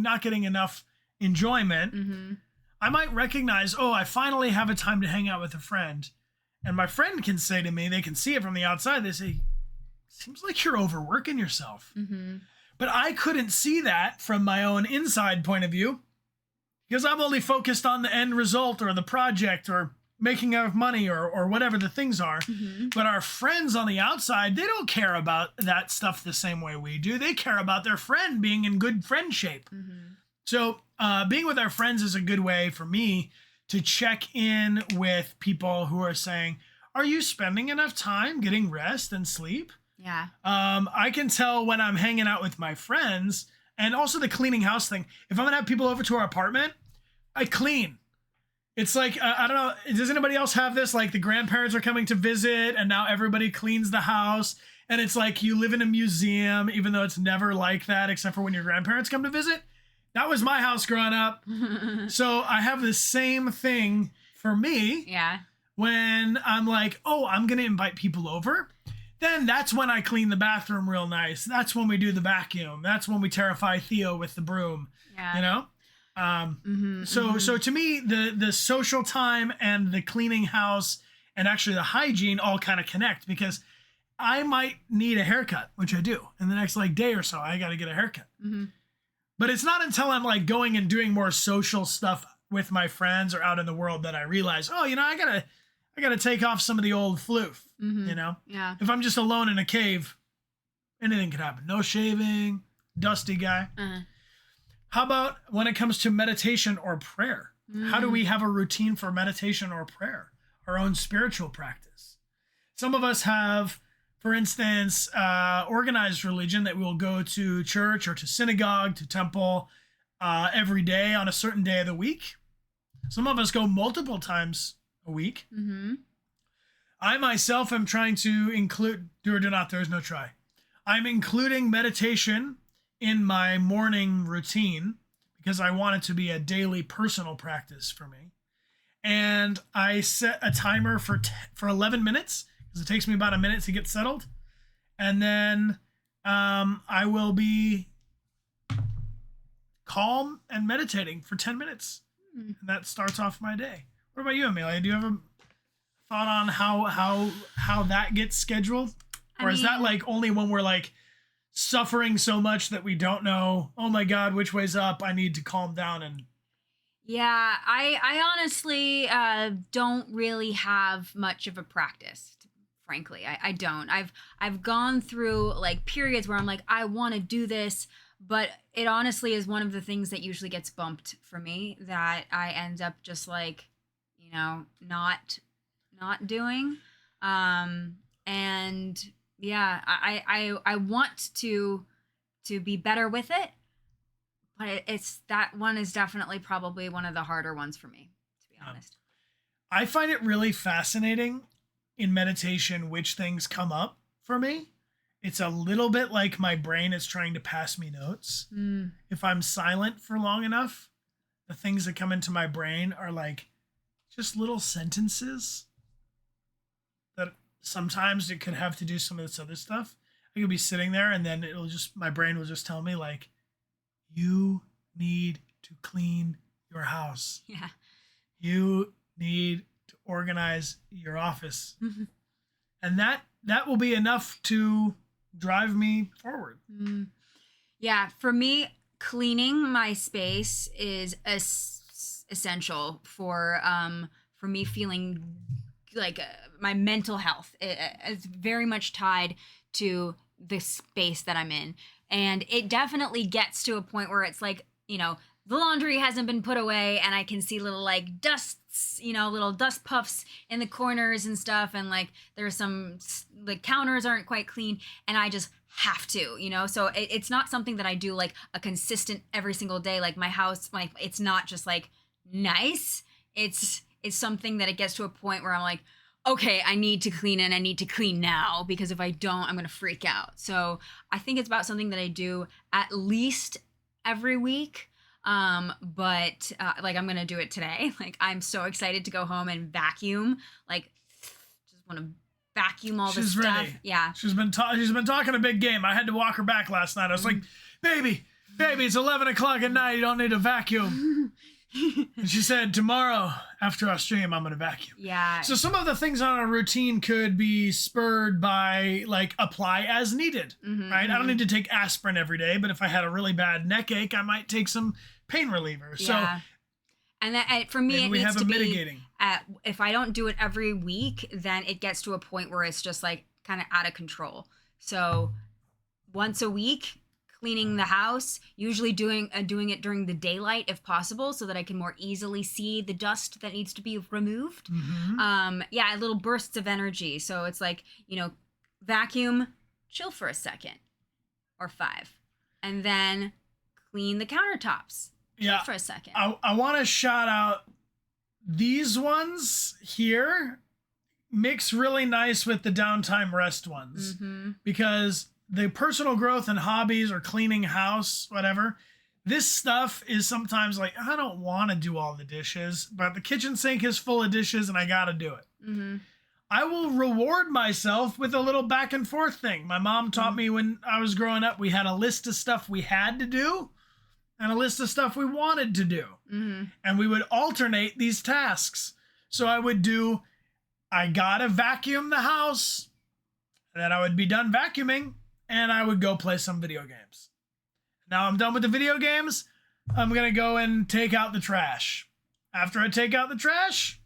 not getting enough enjoyment, I might recognize, I finally have a time to hang out with a friend. And my friend can say to me, they can see it from the outside, they say, seems like you're overworking yourself. Mm-hmm. But I couldn't see that from my own inside point of view because I'm only focused on the end result or the project or making enough money or whatever the things are. Mm-hmm. But our friends on the outside, they don't care about that stuff the same way we do. They care about their friend being in good friend shape. Mm-hmm. So being with our friends is a good way for me to check in with people who are saying, are you spending enough time getting rest and sleep? Yeah. I can tell when I'm hanging out with my friends, and also the cleaning house thing. If I'm gonna have people over to our apartment, I clean. It's like, I don't know, does anybody else have this? Like the grandparents are coming to visit and now everybody cleans the house. And it's like you live in a museum, even though it's never like that, except for when your grandparents come to visit. That was my house growing up. So I have the same thing for me. Yeah. When I'm like, oh, I'm going to invite people over. Then that's when I clean the bathroom real nice. That's when we do the vacuum. That's when we terrify Theo with the broom. Yeah. You know? So to me, the social time and the cleaning house and actually the hygiene all kind of connect because I might need a haircut, which I do. In the next like day or so, I got to get a haircut. Mm-hmm. But it's not until I'm like going and doing more social stuff with my friends or out in the world that I realize, oh, you know, I gotta take off some of the old floof, you know? Yeah. If I'm just alone in a cave, anything could happen. No shaving, dusty guy. Uh-huh. How about when it comes to meditation or prayer? How do we have a routine for meditation or prayer? Our own spiritual practice. Some of us have, for instance, organized religion that we'll go to church or to synagogue, to temple every day on a certain day of the week. Some of us go multiple times a week. Mm-hmm. I myself am trying to include, do or do not, there is no try. I'm including meditation in my morning routine because I want it to be a daily personal practice for me. And I set a timer for 11 minutes because it takes me about a minute to get settled. And then I will be calm and meditating for 10 minutes. And that starts off my day. What about you, Amelia? Do you have a thought on how that gets scheduled? Or is that like only when we're like suffering so much that we don't know, oh my God, which way's up? I need to calm down and... Yeah, I honestly don't really have much of a practice, frankly. I don't. I've gone through like periods where I'm like, I want to do this, but it honestly is one of the things that usually gets bumped for me that I end up just like, you know, not doing. And yeah, I want to be better with it, but it's that one is definitely probably one of the harder ones for me, to be honest. I find it really fascinating in meditation which things come up for me. It's a little bit like my brain is trying to pass me notes. If I'm silent for long enough, the things that come into my brain are like just little sentences that sometimes it could have to do some of this other stuff. I could be sitting there and then my brain will just tell me like, you need to clean your house. Yeah. You need to organize your office. Mm-hmm. And that will be enough to drive me forward. Yeah, for me, cleaning my space is essential for me feeling like my mental health. It's very much tied to the space that I'm in. And it definitely gets to a point where it's like, you know, the laundry hasn't been put away and I can see little like dusts, you know, little dust puffs in the corners and stuff. And like there's some, the counters aren't quite clean and I just have to, you know, so it's not something that I do like a consistent every single day. Like my house, like it's not just like nice. It's something that it gets to a point where I'm like, okay, I need to clean and I need to clean now because if I don't, I'm going to freak out. So I think it's about something that I do at least every week. But like I'm going to do it today. Like I'm so excited to go home and vacuum, like just want to vacuum all this stuff. Ready. Yeah. She's been talking a big game. I had to walk her back last night. I was like, baby, it's 11 o'clock at night. You don't need to vacuum. And she said, tomorrow after our stream, I'm going to vacuum. Yeah. So some of the things on our routine could be spurred by like apply as needed, right? I don't need to take aspirin every day, but if I had a really bad neck ache, I might take some pain reliever. Yeah. So, and for me, it needs to mitigating. If I don't do it every week, then it gets to a point where it's just like kind of out of control. So once a week, cleaning the house, usually doing it during the daylight if possible, so that I can more easily see the dust that needs to be removed. Little bursts of energy. So it's like, vacuum, chill for a second or 5, and then clean the countertops. Chill for a second. I want to shout out these ones here. Mix really nice with the downtime rest ones because the personal growth and hobbies or cleaning house, whatever, this stuff is sometimes like, I don't want to do all the dishes, but the kitchen sink is full of dishes and I got to do it. I will reward myself with a little back and forth thing. My mom taught me when I was growing up, we had a list of stuff we had to do and a list of stuff we wanted to do. And we would alternate these tasks. So I would do, I gotta vacuum the house, and then I would be done vacuuming, and I would go play some video games. Now I'm done with the video games, I'm gonna go and take out the trash. After I take out the trash,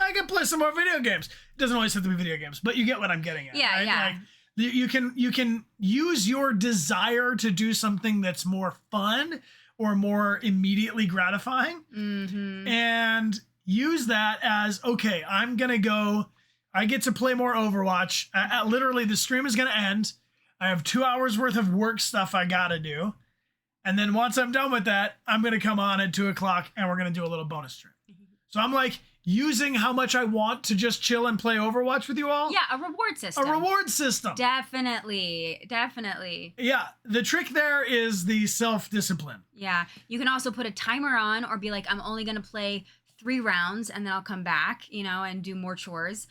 I can play some more video games. It doesn't always have to be video games, but you get what I'm getting at. Yeah, right? yeah. Like, you can use your desire to do something that's more fun or more immediately gratifying, and use that as, okay, I'm going to go, I get to play more Overwatch. Literally, the stream is going to end. I have 2 hours worth of work stuff I got to do. And then once I'm done with that, I'm going to come on at 2 o'clock and we're going to do a little bonus stream. So I'm like using how much I want to just chill and play Overwatch with you all. Yeah, a reward system. A reward system. Definitely. Yeah, the trick there is the self-discipline. Yeah, you can also put a timer on or be like, I'm only going to play 3 rounds and then I'll come back, and do more chores,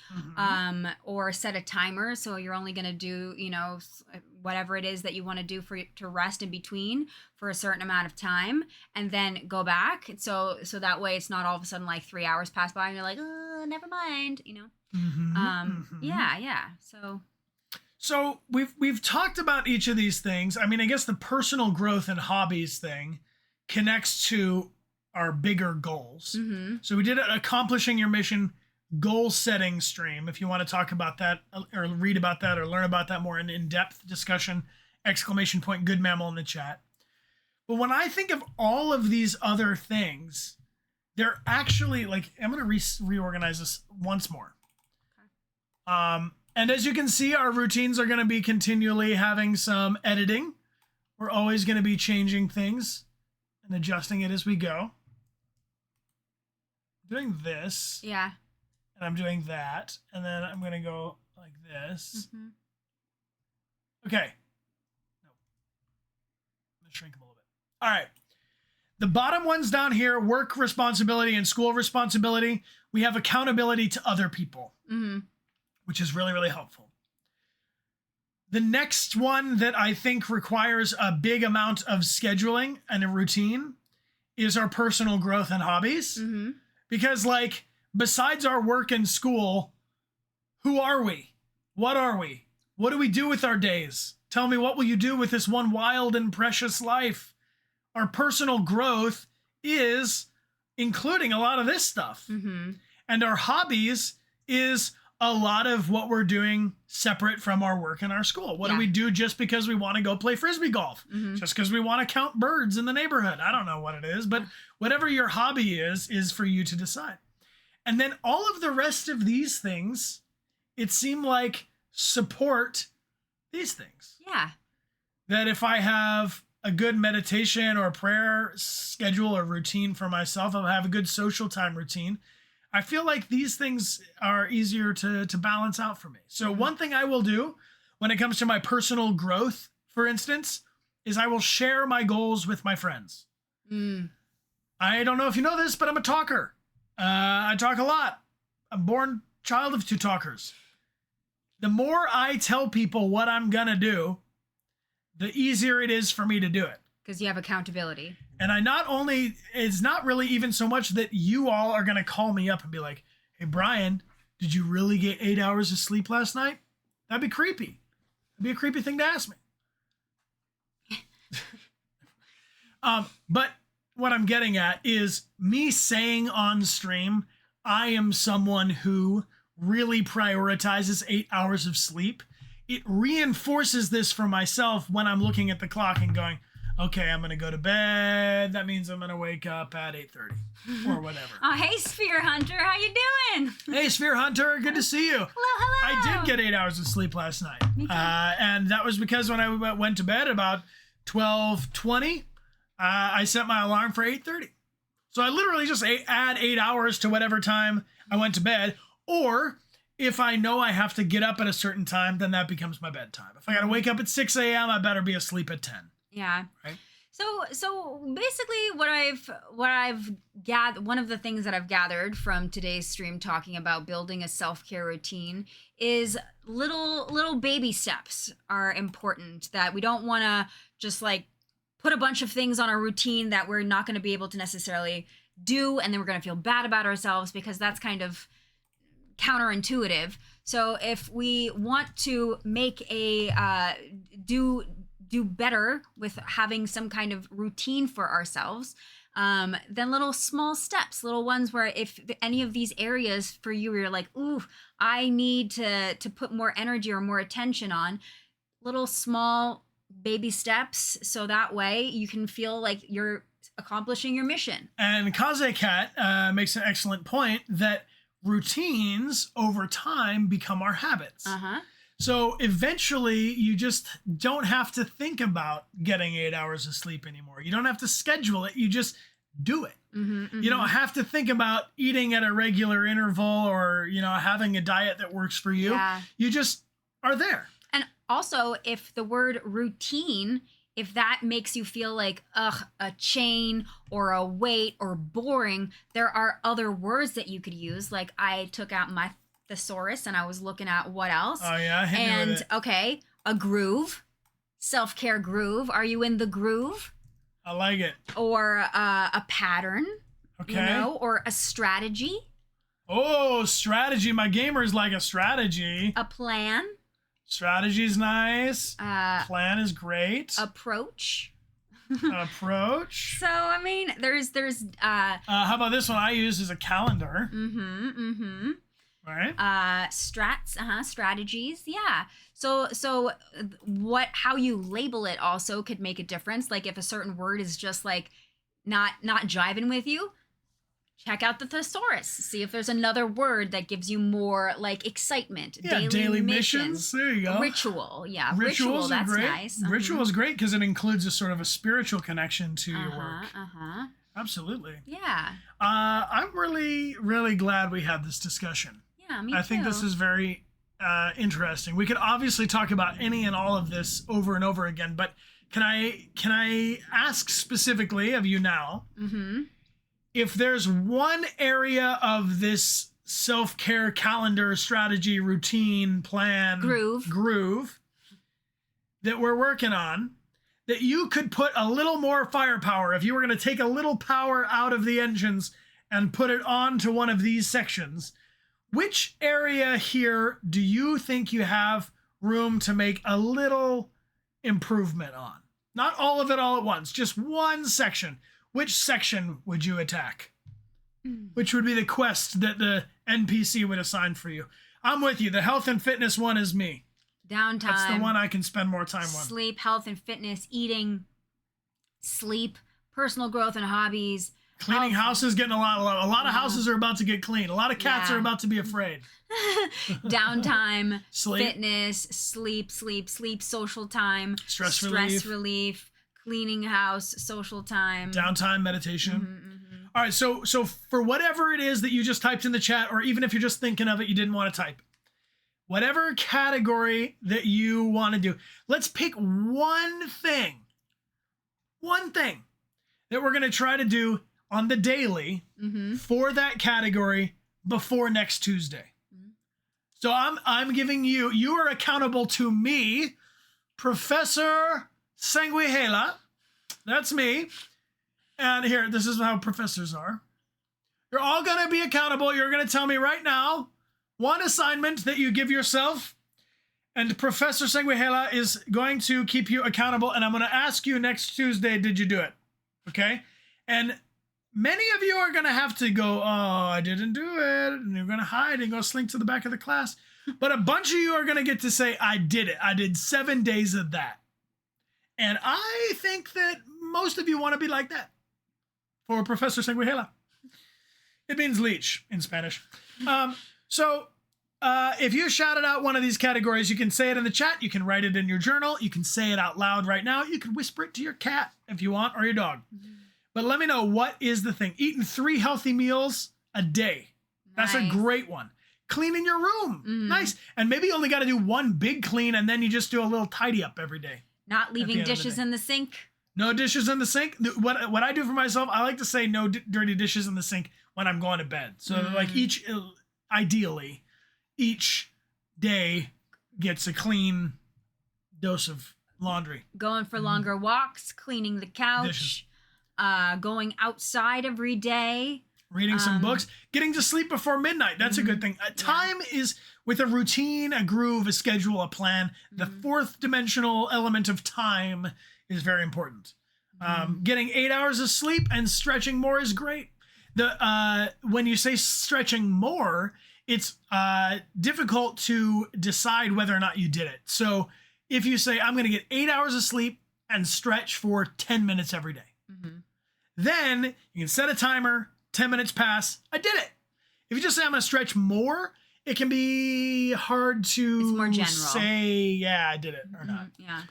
or set a timer. So you're only going to do, whatever it is that you want to do to rest in between for a certain amount of time and then go back. So that way it's not all of a sudden like 3 hours pass by and you're like, oh, never mind, Yeah. So we've talked about each of these things. I mean, I guess the personal growth and hobbies thing connects to our bigger goals. So we did an accomplishing your mission goal setting stream. If you want to talk about that or read about that or learn about that more in-depth discussion, ! Good Mammal in the chat. But when I think of all of these other things, they're actually like, I'm going to reorganize this once more. And as you can see, our routines are going to be continually having some editing. We're always going to be changing things and adjusting it as we go. Doing this. Yeah. And I'm doing that. And then I'm going to go like this. Okay. No. I'm going to shrink them a little bit. All right. The bottom ones down here, work responsibility and school responsibility. We have accountability to other people, which is really, really helpful. The next one that I think requires a big amount of scheduling and a routine is our personal growth and hobbies. Because like, besides our work and school, who are we? What are we? What do we do with our days? Tell me, what will you do with this one wild and precious life? Our personal growth is including a lot of this stuff. And our hobbies is a lot of what we're doing separate from our work and our school. What do we do just because we want to go play Frisbee golf? Just because we want to count birds in the neighborhood? I don't know what it is, but whatever your hobby is for you to decide. And then all of the rest of these things, it seemed like support these things. Yeah. That if I have a good meditation or prayer schedule or routine for myself, I'll have a good social time routine. I feel like these things are easier to balance out for me. So one thing I will do when it comes to my personal growth, for instance, is I will share my goals with my friends. I don't know if you know this, but I'm a talker. I talk a lot. I'm born child of 2 talkers. The more I tell people what I'm going to do, the easier it is for me to do it. Because you have accountability. And it's not really even so much that you all are going to call me up and be like, hey, Brian, did you really get 8 hours of sleep last night? That'd be creepy. That'd be a creepy thing to ask me. But what I'm getting at is me saying on stream, I am someone who really prioritizes 8 hours of sleep. It reinforces this for myself when I'm looking at the clock and going, okay, I'm going to go to bed. That means I'm going to wake up at 8:30 or whatever. Oh, hey, Sphere Hunter. How you doing? Hey, Sphere Hunter. Good to see you. Hello. I did get 8 hours of sleep last night. Me too. And that was because when I went to bed about 12:20, I set my alarm for 8:30. So I literally just add 8 hours to whatever time I went to bed. Or if I know I have to get up at a certain time, then that becomes my bedtime. If I got to wake up at 6 a.m., I better be asleep at 10. Yeah. Right. So basically what I've gathered, one of the things that I've gathered from today's stream talking about building a self-care routine is little baby steps are important, that we don't want to just like put a bunch of things on a routine that we're not going to be able to necessarily do, and then we're going to feel bad about ourselves, because that's kind of counterintuitive. So if we want to make a do better with having some kind of routine for ourselves, then little small steps, little ones where if any of these areas for you, you're like, ooh, I need to put more energy or more attention on, little small baby steps, so that way you can feel like you're accomplishing your mission. And Kaze Cat makes an excellent point that routines over time become our habits. So eventually you just don't have to think about getting 8 hours of sleep anymore. You don't have to schedule it. You just do it. You don't have to think about eating at a regular interval or, having a diet that works for you. Yeah. You just are there. And also, if the word routine, if that makes you feel like, a chain or a weight or boring, there are other words that you could use. Like I took out my thesaurus and I was looking at what else. Oh yeah, hit me with it. Okay, a groove, self-care groove. Are you in the groove? I like it. Or a pattern, okay, or a strategy. Oh, strategy. My gamers like a strategy. A plan. Strategy's nice. Plan is great. Approach. Approach. So I mean, there's how about this one I use as a calendar? Right. Strategies. Yeah. So how you label it also could make a difference. Like if a certain word is just like not jiving with you, check out the thesaurus. See if there's another word that gives you more like excitement. Yeah, daily missions. There you go. Ritual. Yeah. Rituals that's are great. nice. Ritual is great because it includes a sort of a spiritual connection to your work. Absolutely. Yeah. I'm really, really glad we had this discussion. Yeah, me too. I think this is very interesting. We could obviously talk about any and all of this over and over again, but can I ask specifically of you now, if there's one area of this self-care calendar, strategy, routine, plan, groove that we're working on, that you could put a little more firepower, if you were going to take a little power out of the engines and put it onto one of these sections, which area here do you think you have room to make a little improvement on? Not all of it all at once, just one section. Which section would you attack? Which would be the quest that the NPC would assign for you? I'm with you. The health and fitness one is me. Downtime. That's the one I can spend more time on. Sleep, health and fitness, eating, sleep, personal growth and hobbies. Cleaning houses, getting a lot of love. A lot of houses are about to get clean. A lot of cats are about to be afraid. Downtime, fitness, sleep, social time, stress relief, cleaning house, social time, downtime, meditation. All right, so for whatever it is that you just typed in the chat, or even if you're just thinking of it, you didn't want to type, whatever category that you want to do, let's pick one thing that we're going to try to do on the daily for that category before next Tuesday. So I'm giving you are accountable to me, Professor Sanguihela. That's me. And here, this is how professors are. You're all going to be accountable. You're going to tell me right now one assignment that you give yourself. And Professor Sanguihela is going to keep you accountable. And I'm going to ask you next Tuesday, did you do it? Okay? And many of you are going to have to go, oh, I didn't do it. And you're going to hide and go slink to the back of the class. But a bunch of you are going to get to say, I did it. I did 7 days of that. And I think that most of you want to be like that. For Professor Sanguihela. It means leech in Spanish. So if you shouted out one of these categories, you can say it in the chat. You can write it in your journal. You can say it out loud right now. You can whisper it to your cat if you want, or your dog. But let me know, what is the thing? Eating 3 healthy meals a day. That's a great one. Cleaning your room. Nice. And maybe you only got to do one big clean, and then you just do a little tidy up every day. Not leaving dishes in the sink. No dishes in the sink. What I do for myself, I like to say no dirty dishes in the sink when I'm going to bed. So like ideally, each day gets a clean dose of laundry. Going for longer walks, cleaning the couch, going outside every day. Reading some books, getting to sleep before midnight. That's a good thing. Time is, with a routine, a groove, a schedule, a plan. The fourth dimensional element of time is very important. Getting 8 hours of sleep and stretching more is great. When you say stretching more, it's difficult to decide whether or not you did it. So if you say, I'm going to get 8 hours of sleep and stretch for 10 minutes every day, then you can set a timer, 10 minutes pass, I did it. If you just say, I'm going to stretch more, it can be hard to it's more general. Say, yeah, I did it or not. Yeah.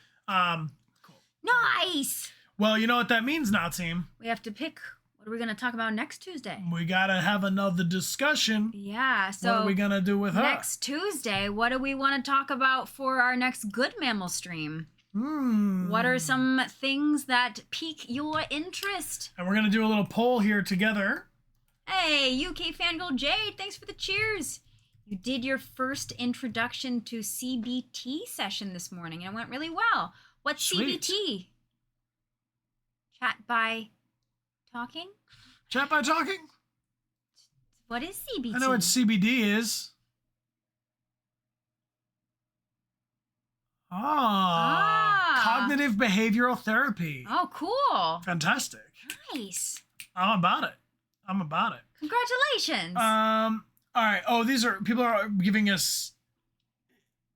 Cool. Nice. Well, you know what that means now, team. We have to pick. What are we going to talk about next Tuesday? We got to have another discussion. Yeah. So what are we going to do with her? Next Tuesday, what do we want to talk about for our next Good Mammal stream? What are some things that pique your interest? And we're going to do a little poll here together. Hey, UK Fangirl Jade, thanks for the cheers. You did your first introduction to CBT session this morning, and it went really well. What's Sweet. CBT? Chat by talking? Chat by talking? What is CBT? I know what CBD is. Cognitive behavioral therapy. Oh, cool. Fantastic. Nice. I'm about it. Congratulations. All right. Oh, people are giving us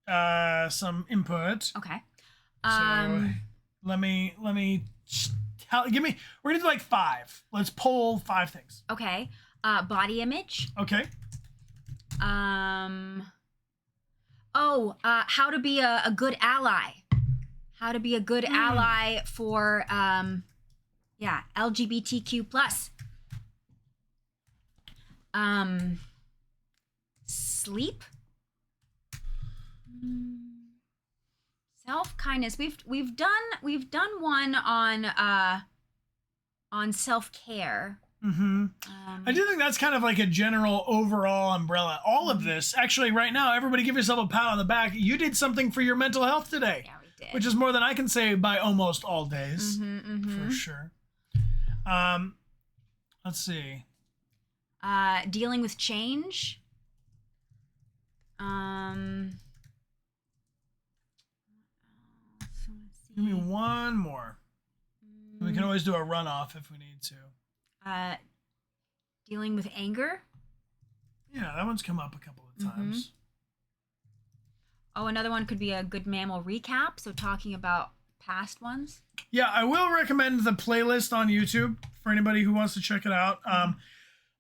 some input. Okay. So let me we're gonna do like 5. Let's poll 5 things. Okay. Body image. Okay. How to be a good ally. How to be a good ally for LGBTQ+. Sleep. Self-kindness. We've done one on self-care. I do think that's kind of like a general overall umbrella. All of this, actually, right now, everybody give yourself a pat on the back. You did something for your mental health today. Yeah, we did. Which is more than I can say by almost all days, for sure. Let's see. Dealing with change. Give me one more. We can always do a runoff if we need to. Dealing with anger. Yeah, that one's come up a couple of times. Oh, another one could be a Good Mammal recap. So talking about past ones. Yeah, I will recommend the playlist on YouTube for anybody who wants to check it out.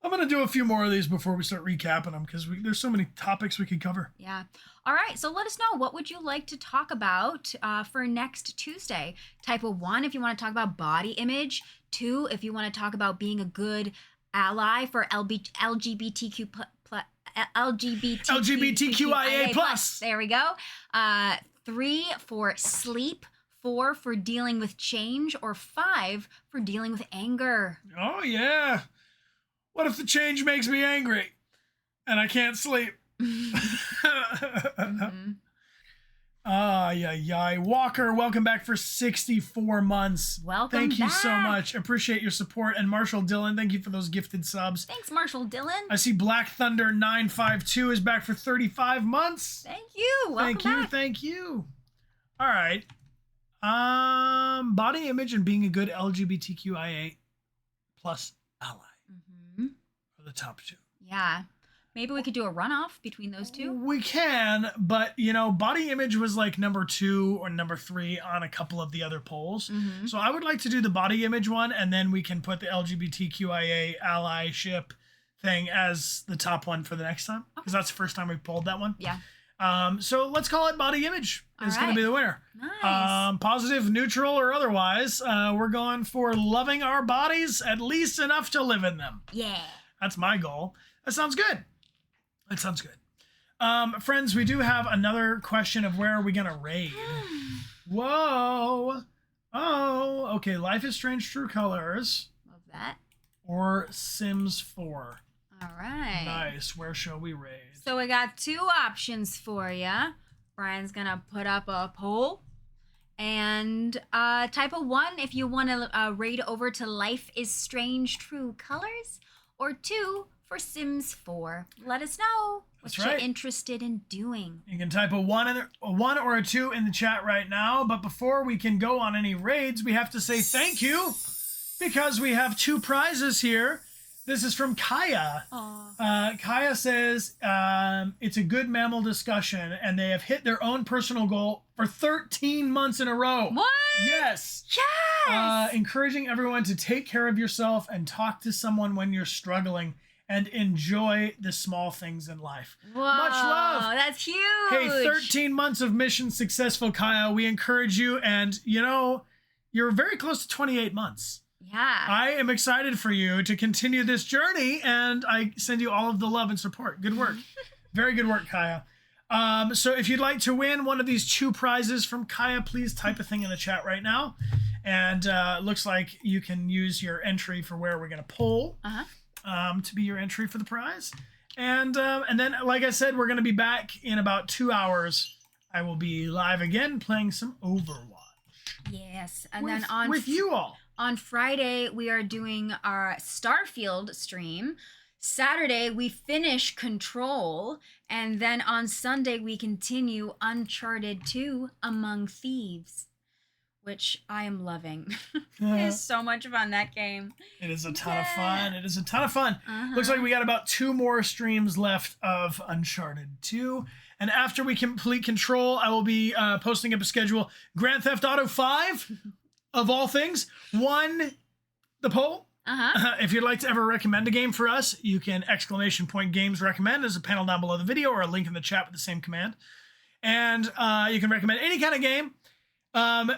I'm going to do a few more of these before we start recapping them because there's so many topics we could cover. Yeah. All right. So let us know, what would you like to talk about for next Tuesday? Type of 1 if you want to talk about body image. 2 if you want to talk about being a good ally for LGBTQIA+. There we go. 3 for sleep. 4 for dealing with change. Or 5 for dealing with anger. Oh, yeah. What if the change makes me angry and I can't sleep? Walker, welcome back for 64 months. Welcome Thank you back. so much. Appreciate your support. And Marshall Dillon, thank you for those gifted subs. Thanks, Marshall Dillon. I see Black Thunder 952 is back for 35 months. Thank you. Welcome back. Thank you. All right. Body image and being a good LGBTQIA plus ally are the top two. Yeah. Maybe we could do a runoff between those two. We can, but body image was like number 2 or number 3 on a couple of the other polls. So I would like to do the body image one, and then we can put the LGBTQIA allyship thing as the top one for the next time, because that's the first time we've polled that one. Yeah. So let's call it body image. It's going to be the winner. Nice. Positive, neutral, or otherwise, we're going for loving our bodies at least enough to live in them. Yeah. That's my goal. That sounds good. Friends, we do have another question of where are we going to raid? Whoa. Oh, okay. Life is Strange True Colors. Love that. Or Sims 4. All right. Nice. Where shall we raid? So we got 2 options for you. Brian's going to put up a poll. And type a 1 if you want to raid over to Life is Strange True Colors. Or 2 for Sims 4. Let us know what you're interested in doing. You can type a 1 or a 2 in the chat right now. But before we can go on any raids, we have to say thank you because we have 2 prizes here. This is from Kaya. Kaya says it's a good mammal discussion, and they have hit their own personal goal for 13 months in a row. What? Yes. Yes. Encouraging everyone to take care of yourself and talk to someone when you're struggling and enjoy the small things in life. Whoa, much love. That's huge. Hey, 13 months of mission successful, Kaya. We encourage you, and you're very close to 28 months. Yeah. I am excited for you to continue this journey, and I send you all of the love and support. Good work. Very good work, Kaya. So if you'd like to win one of these 2 prizes from Kaya, please type a thing in the chat right now. And looks like you can use your entry for where we're going to poll to be your entry for the prize. And then, like I said, we're going to be back in about 2 hours. I will be live again playing some Overwatch. Yes. And with, then with you all. On Friday, we are doing our Starfield stream. Saturday, we finish Control. And then on Sunday, we continue Uncharted 2 Among Thieves, which I am loving. It is so much fun, that game. It is a ton of fun. It is a ton of fun. Looks like we got about 2 more streams left of Uncharted 2. And after we complete Control, I will be posting up a schedule. Grand Theft Auto 5, of all things, won the poll. If you'd like to ever recommend a game for us, you can !games recommend. There's a panel down below the video or a link in the chat with the same command. And you can recommend any kind of game.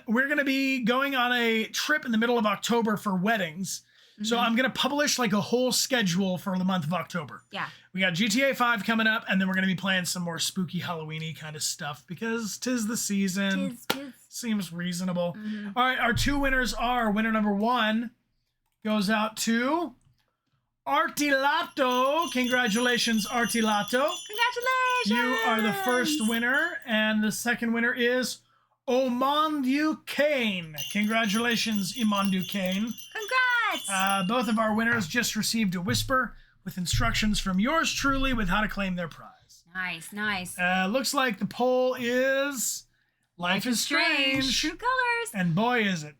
We're going to be going on a trip in the middle of October for weddings. So I'm going to publish like a whole schedule for the month of October. Yeah. We got GTA 5 coming up, and then we're going to be playing some more spooky Halloween-y kind of stuff because 'tis the season. Tis. Seems reasonable. All right, our 2 winners are, winner number 1 goes out to Artilato. Congratulations, Artilato. Congratulations. You are the first winner, and the second winner is Omandu Kane. Congratulations, Imandu Kane. Congrats. Both of our winners just received a whisper with instructions from yours truly with how to claim their prize. Nice. Looks like the poll is Life is Strange. True Colors. And boy, is it.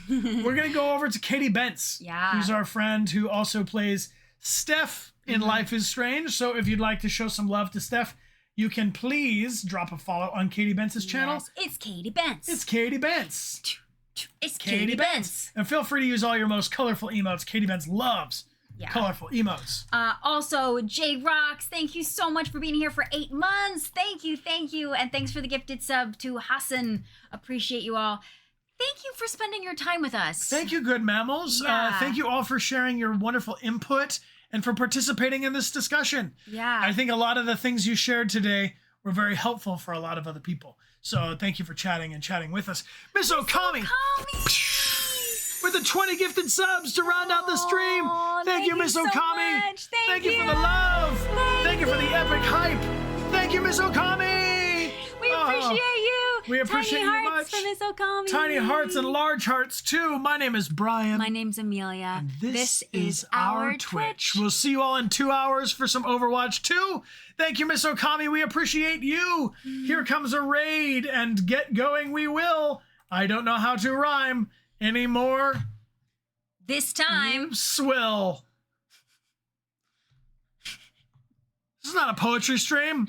We're going to go over to Katie Bentz, who's our friend who also plays Steph in Life is Strange. So if you'd like to show some love to Steph, you can please drop a follow on Katie Bentz's channel. Yes, it's Katie Bentz. It's Katie Bentz. It's Katie Bentz. And feel free to use all your most colorful emotes. Katie Bentz loves colorful emotes. Also, Jade Rocks, thank you so much for being here for 8 months. Thank you. And thanks for the gifted sub to Hassan. Appreciate you all. Thank you for spending your time with us. Thank you, good mammals. Yeah. Thank you all for sharing your wonderful input and for participating in this discussion. Yeah. I think a lot of the things you shared today were very helpful for a lot of other people. So thank you for chatting with us. Miss Okami! With the 20 gifted subs to round out the stream. Thank you, Miss Okami. Much. Thank you for the love. Thank you for the epic hype. Thank you, Miss Okami. We appreciate you. We appreciate you much. Tiny hearts from Miss Okami. Tiny hearts and large hearts too. My name is Brian. My name's Amelia. And this is our Twitch. We'll see you all in 2 hours for some Overwatch 2. Thank you, Miss Okami. We appreciate you. Here comes a raid, and get going we will. I don't know how to rhyme anymore. This time. Swill. This is not a poetry stream.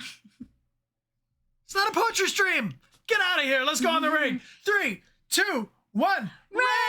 It's not a poetry stream. Get out of here. Let's go on the raid. 3, 2, 1. Raid!